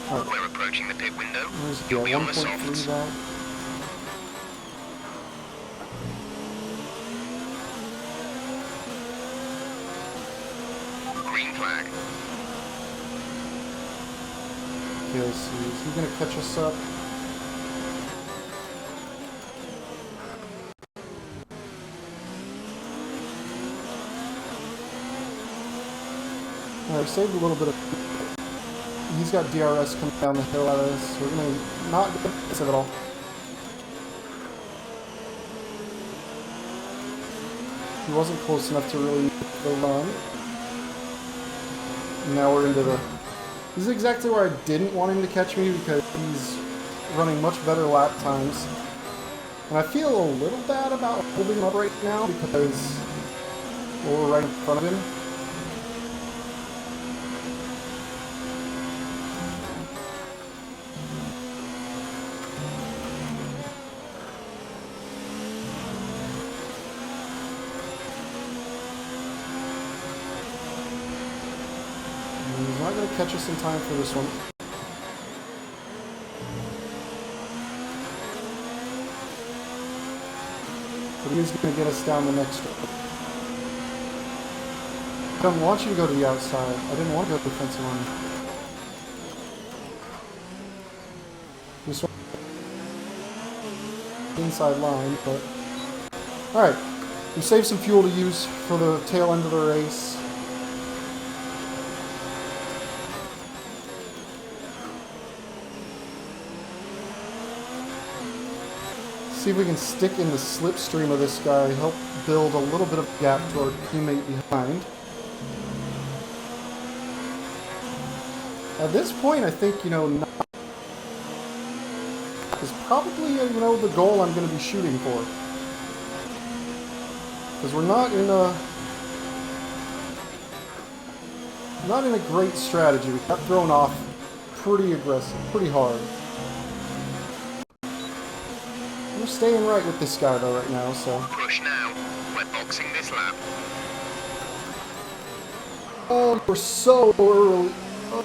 Speaker 1: All right.
Speaker 2: We're approaching the pit window.
Speaker 1: You'll
Speaker 2: be on the softs. Green flag.
Speaker 1: Okay, let's see. Is he going to catch us up? Alright, we saved a little bit of... He's got DRS coming down the hill at us. We're going to not get this at all. He wasn't close enough to really make the run. And now we're into the... This is exactly where I didn't want him to catch me, because he's running much better lap times. And I feel a little bad about holding him up right now, because we're right in front of him. He's not going to catch us in time for this one. But he's going to get us down the next one. I don't want you to go to the outside. I didn't want to go defensive line. This one inside line, but alright. We saved some fuel to use for the tail end of the race. See if we can stick in the slipstream of this guy, help build a little bit of a gap to our teammate behind. At this point, I think, not is probably, the goal I'm going to be shooting for. Because we're not in a great strategy. We got thrown off pretty aggressive, pretty hard. We're staying right with this guy though right now, so.
Speaker 2: Push now. We're boxing this lap.
Speaker 1: Oh, we're so early.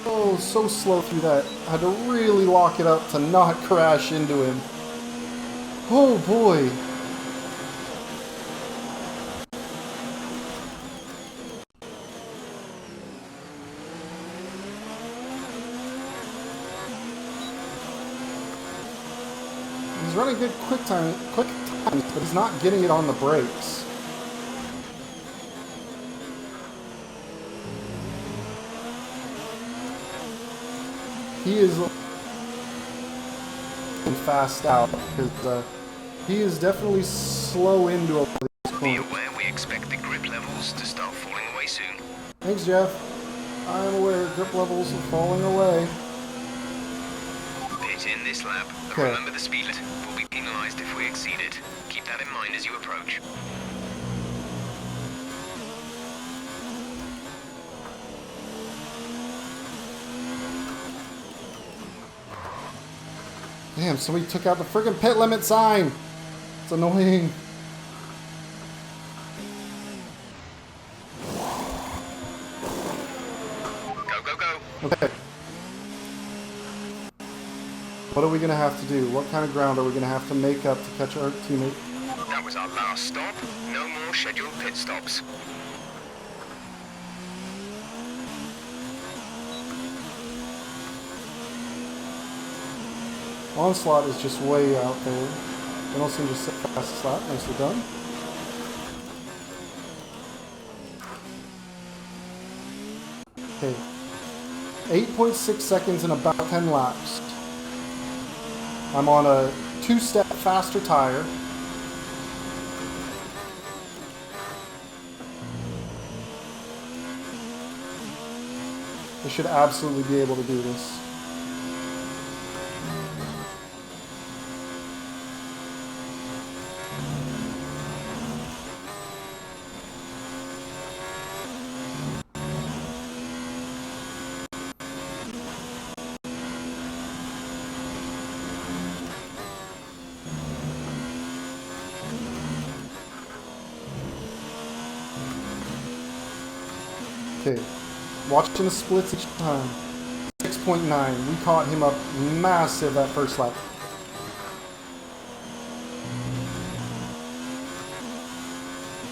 Speaker 1: Oh, so slow through that. I had to really lock it up to not crash into him. Oh boy. He's running good quick times, but he's not getting it on the brakes. He is fast out because he is definitely slow into a.
Speaker 2: Be aware we expect the grip levels to start falling away soon.
Speaker 1: Thanks, Jeff. I'm aware grip levels are falling away.
Speaker 2: Pit in this lap.
Speaker 1: Okay.
Speaker 2: Remember the speed limit will be penalized if we exceed it. Keep that in mind as you approach.
Speaker 1: Damn, somebody took out the friggin' pit limit sign. It's annoying.
Speaker 2: Go, go, go.
Speaker 1: Okay. What are we going to have to do? What kind of ground are we going to have to make up to catch our teammate?
Speaker 2: That was our last stop. No more scheduled pit stops.
Speaker 1: Onslaught is just way out there. They don't seem to set fast slap. Nicely done. Okay. 8.6 seconds in about 10 laps. I'm on a 2-step faster tire. I should absolutely be able to do this. Okay, watching the splits each time. 6.9. We caught him up massive that first lap.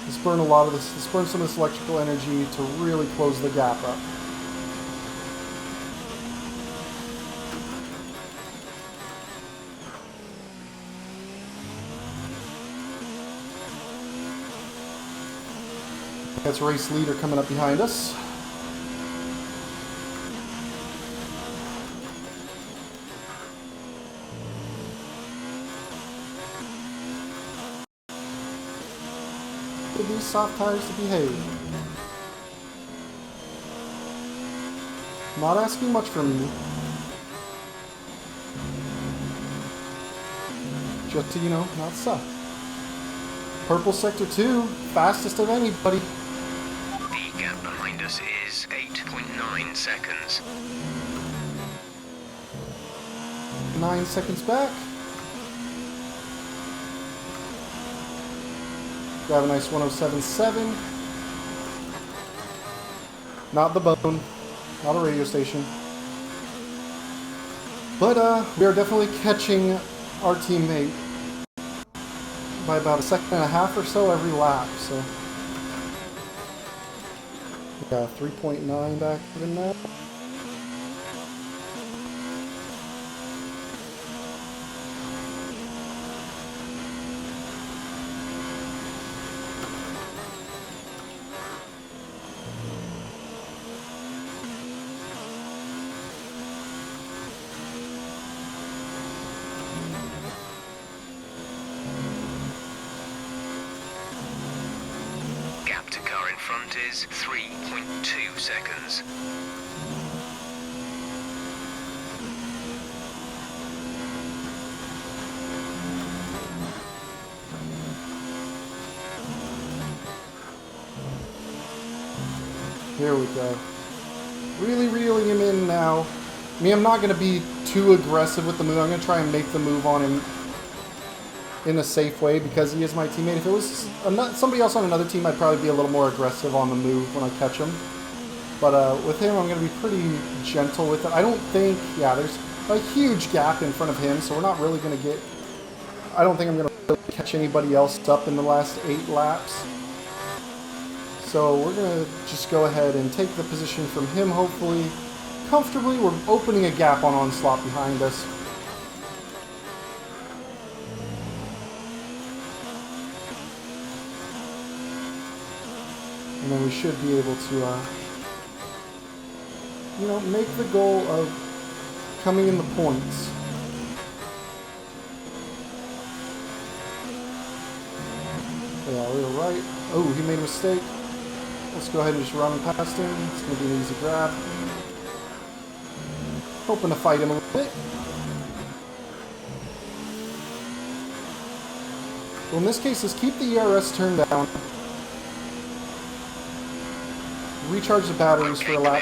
Speaker 1: Let's burn a lot of this. Let's burn some of this electrical energy to really close the gap up. That's race leader coming up behind us. Get these soft tires to behave. Not asking much from you. Just to, you know, not suck. Purple sector 2, fastest of anybody.
Speaker 2: The gap behind us is 8.9 seconds.
Speaker 1: 9 seconds back. Grab a nice 107.7. Not the bone. Not a radio station. But we are definitely catching our teammate by about a second and a half or so every lap. So yeah, 3.9 back in that.
Speaker 2: Gap to car in front is 3.2 seconds.
Speaker 1: Here we go. Really reeling him in now. I mean, I'm not going to be too aggressive with the move. I'm going to try and make the move on him in a safe way because he is my teammate. If it was somebody else on another team, I'd probably be a little more aggressive on the move when I catch him. But with him, I'm going to be pretty gentle with it. I don't think, yeah, there's a huge gap in front of him, so we're not really going to get, I don't think I'm going to really catch anybody else up in the last 8 laps. So we're going to just go ahead and take the position from him, hopefully. Comfortably, we're opening a gap on Onslaught behind us. And then we should be able to, you know, make the goal of coming in the points. Yeah, we were right. Oh, he made a mistake. Let's go ahead and just run past him. It's going to be an easy grab. Hoping to fight him a little bit. Well, in this case, is keep the ERS turned down. Recharge the batteries for a lap.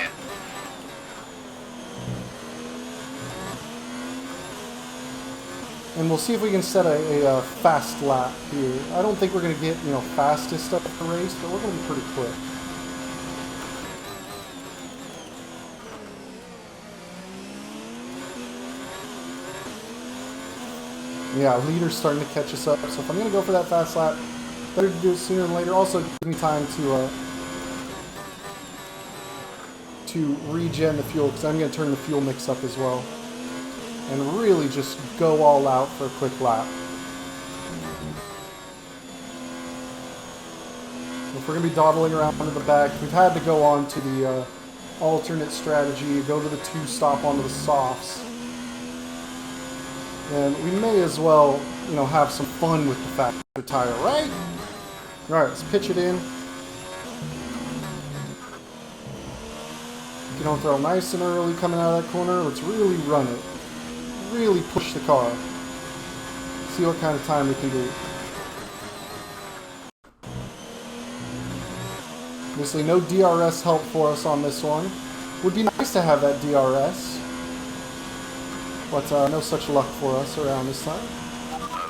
Speaker 1: And we'll see if we can set a fast lap here. I don't think we're going to get, you know, fastest up the race, but we're going to be pretty quick. Yeah, leader's starting to catch us up. So if I'm going to go for that fast lap, better to do it sooner than later. Also, give me time to regen the fuel, because I'm going to turn the fuel mix up as well. And really just go all out for a quick lap. If we're going to be dawdling around in the back, we've had to go on to the alternate strategy, go to the 2-stop onto the softs. And we may as well, you know, have some fun with the faster tire, right? Alright, let's pitch it in. Get on throw nice and early coming out of that corner. Let's really run it. Really push the car. See what kind of time we can do. Obviously no DRS help for us on this one. Would be nice to have that DRS. But no such luck for us around this time.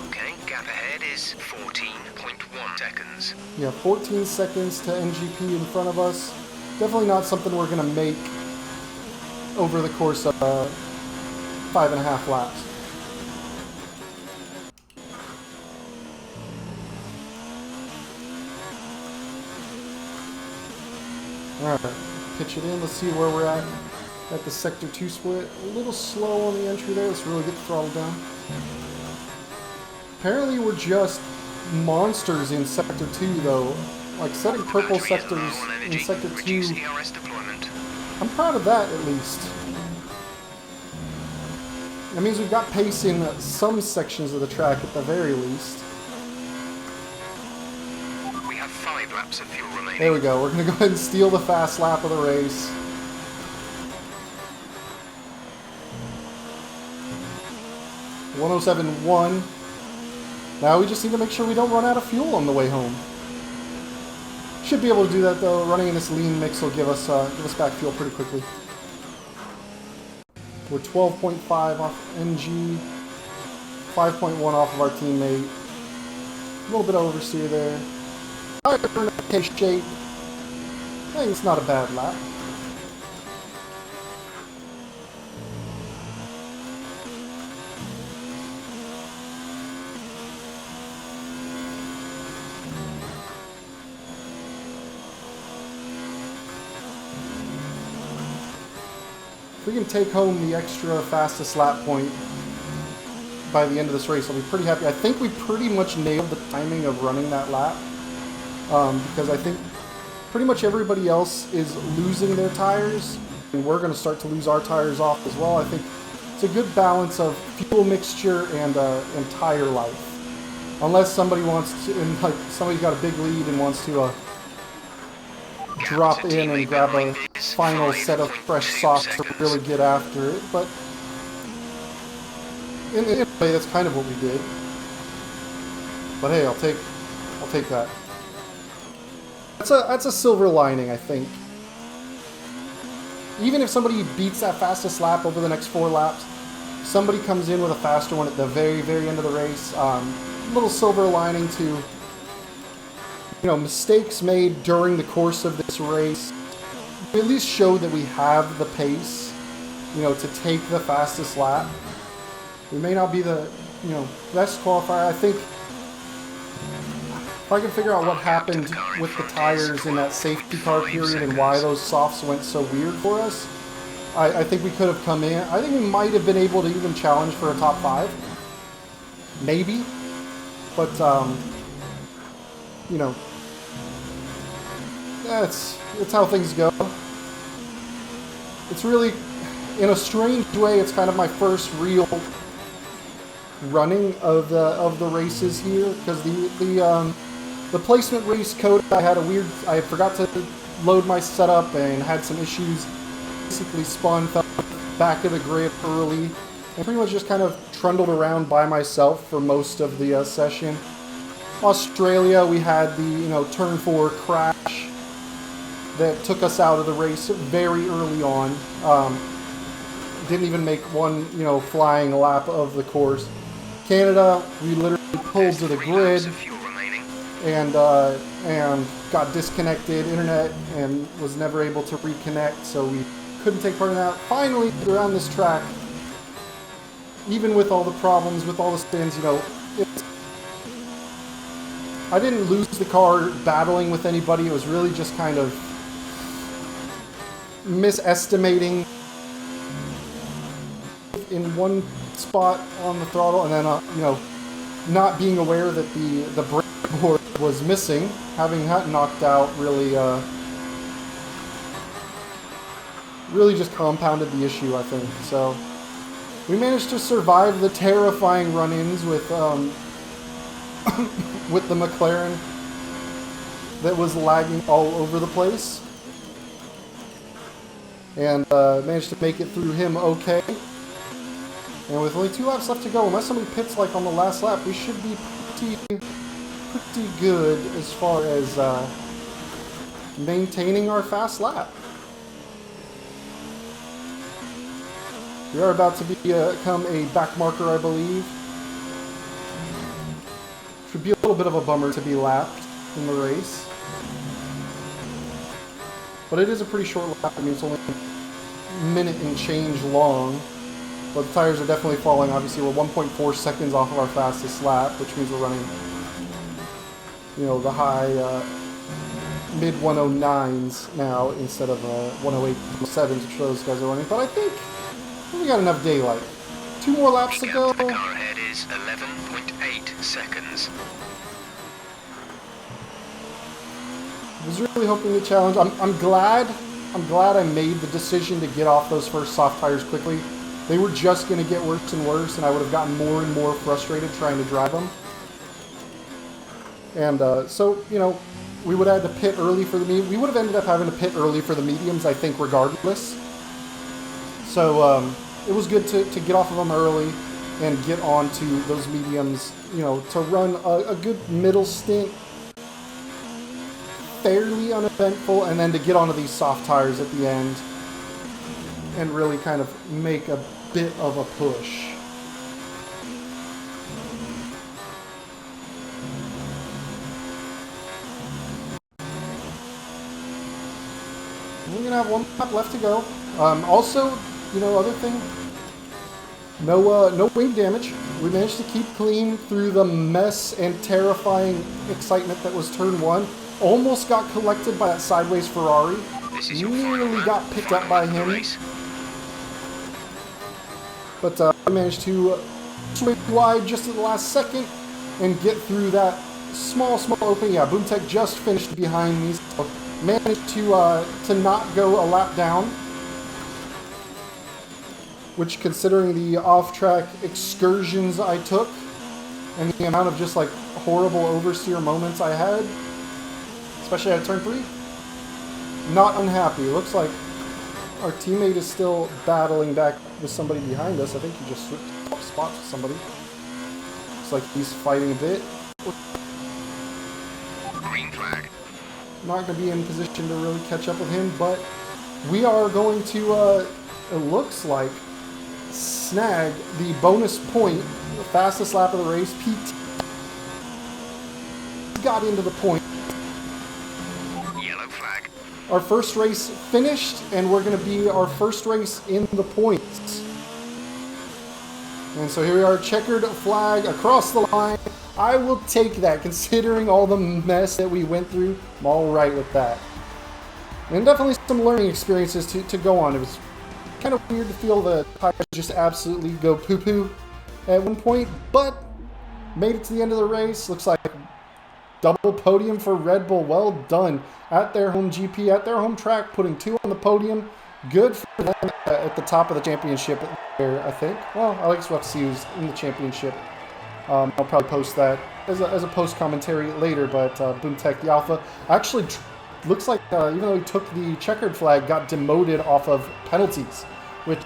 Speaker 2: Okay, gap ahead is 14.1 seconds.
Speaker 1: Yeah, 14 seconds to NGP in front of us. Definitely not something we're going to make over the course of 5.5 laps. Alright, pitch it in. Let's see where we're at the Sector 2 split. A little slow on the entry there. Let's really get the throttle down. Apparently we're just monsters in Sector 2 though. Like setting purple sectors in Sector 2. I'm proud of that at least. That means we've got pace in some sections of the track at the very least.
Speaker 2: We have 5 laps of fuel remaining.
Speaker 1: There we go. We're going to go ahead and steal the fast lap of the race. .107.1. Now we just need to make sure we don't run out of fuel on the way home. Should be able to do that though. Running in this lean mix will give us back fuel pretty quickly. We're 12.5 off NG, 5.1 off of our teammate. A little bit of oversteer there. Tire in okay shape. I think it's not a bad lap. If we can take home the extra fastest lap point by the end of this race, I'll be pretty happy. I think we pretty much nailed the timing of running that lap, because I think pretty much everybody else is losing their tires, and we're going to start to lose our tires off as well. I think it's a good balance of fuel mixture and tire life. Unless somebody wants to, and like somebody's got a big lead and wants to drop in and grab a final set of fresh socks to really get after it, but in a way that's kind of what we did. But hey, I'll take that. That's a silver lining, I think. Even if somebody beats that fastest lap over the next 4 laps, somebody comes in with a faster one at the very, very end of the race. Little silver lining to, you know, mistakes made during the course of this race. We at least show that we have the pace, you know, to take the fastest lap. We may not be the, you know, best qualifier. I think if I can figure out what happened with the tires in that safety car period and why those softs went so weird for us, I think we could have come in. I think we might have been able to even challenge for a top 5. Maybe. But, you know, that's how things go. It's really, in a strange way, it's kind of my first real running of the races here, because the placement race code, I forgot to load my setup and had some issues. Basically spun, fell back of the grid early, and pretty much just kind of trundled around by myself for most of the session. Australia, we had the, you know, turn 4 crash that took us out of the race very early on. Didn't even make one, you know, flying lap of the course. Canada, we literally pulled to the grid and got disconnected internet and was never able to reconnect, so we couldn't take part in that. Finally, around this track, even with all the problems, with all the spins, you know, I didn't lose the car battling with anybody. It was really just kind of misestimating in one spot on the throttle, and then you know, not being aware that the brake board was missing, having that knocked out really really just compounded the issue, I think. So we managed to survive the terrifying run-ins with with the McLaren that was lagging all over the place, and managed to make it through him okay. And with only 2 laps left to go, unless somebody pits like on the last lap, we should be pretty good as far as maintaining our fast lap. We are about to become a back marker, I believe. Should be a little bit of a bummer to be lapped in the race. But it is a pretty short lap. I mean, it's only a minute and change long. But the tires are definitely falling. Obviously, we're 1.4 seconds off of our fastest lap, which means we're running, you know, the high mid 109s now instead of 108, 107s, which those guys are running. But I think we got enough daylight. 2 more laps to go.
Speaker 2: The car ahead is 11.8 seconds.
Speaker 1: I was really hoping to challenge. I'm glad I made the decision to get off those first soft tires quickly. They were just going to get worse and worse, and I would have gotten more and more frustrated trying to drive them. And so, you know, we would have had to pit early for the we would have ended up having to pit early for the mediums, I think, regardless. So it was good to get off of them early and get onto those mediums, you know, to run a good middle stint, fairly uneventful, and then to get onto these soft tires at the end and really kind of make a bit of a push. We're gonna have 1 lap left to go. Also, you know, other thing, no wing damage. We managed to keep clean through the mess and terrifying excitement that was turn 1. Almost got collected by that sideways Ferrari. Nearly got picked up by him. But I managed to swing wide just at the last second and get through that small opening. Yeah, BoomTech just finished behind me, so managed to not go a lap down. Which, considering the off-track excursions I took and the amount of just like horrible oversteer moments I had, especially at turn 3, not unhappy. Looks like our teammate is still battling back with somebody behind us. I think he just switched spots with somebody. Looks like he's fighting a bit.
Speaker 2: Green flag.
Speaker 1: Not going to be in position to really catch up with him, but we are going to, it looks like, snag the bonus point, the fastest lap of the race. PT got into the point.
Speaker 2: Yellow flag.
Speaker 1: Our first race finished, and we're going to be our first race in the points. And so here we are, checkered flag across the line. I will take that, considering all the mess that we went through. I'm all right with that. And definitely some learning experiences to go on. It was kind of weird to feel the tires just absolutely go poo-poo at one point, but made it to the end of the race. Looks like double podium for Red Bull. Well done at their home GP, at their home track, putting 2 on the podium. Good for them at the top of the championship there, I think. Well, I guess we'll have to see who's in the championship. I'll probably post that as a post commentary later, but BoomTech, the Alpha, actually looks like, even though he took the checkered flag, got demoted off of penalties, which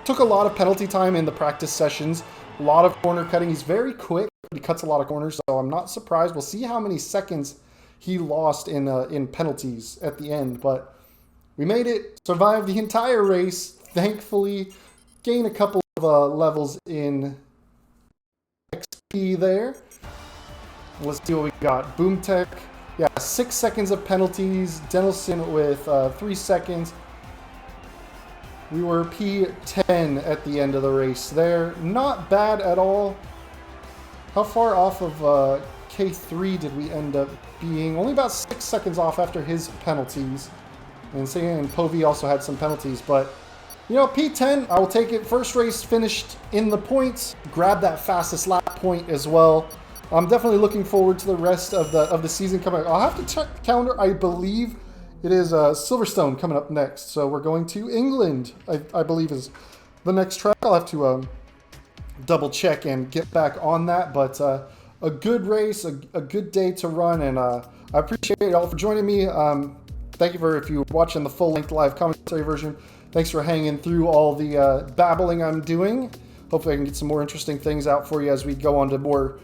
Speaker 1: took a lot of penalty time in the practice sessions, a lot of corner cutting. He's very quick, but he cuts a lot of corners, so I'm not surprised. We'll see how many seconds he lost in penalties at the end, but we made it, survived the entire race, thankfully, gained a couple of levels in XP there. Let's see what we got. BoomTech, yeah, 6 seconds of penalties. Denelson with 3 seconds. We were P10 at the end of the race there. Not bad at all. How far off of K3 did we end up being? Only about 6 seconds off after his penalties. And Povey also had some penalties, but you know, P10, I will take it. First race finished in the points. Grab that fastest lap point as well. I'm definitely looking forward to the rest of the season coming up. I'll have to check the calendar. I believe it is Silverstone coming up next. So we're going to England, I believe is the next track. I'll have to double check and get back on that. But a good race, a good day to run. And I appreciate it all for joining me. Thank you if you're watching the full-length live commentary version. Thanks for hanging through all the babbling I'm doing. Hopefully I can get some more interesting things out for you as we go on to more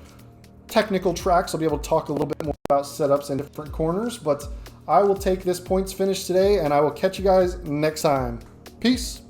Speaker 1: technical tracks. I'll be able to talk a little bit more about setups and different corners. But I will take this points finish today, and I will catch you guys next time. Peace.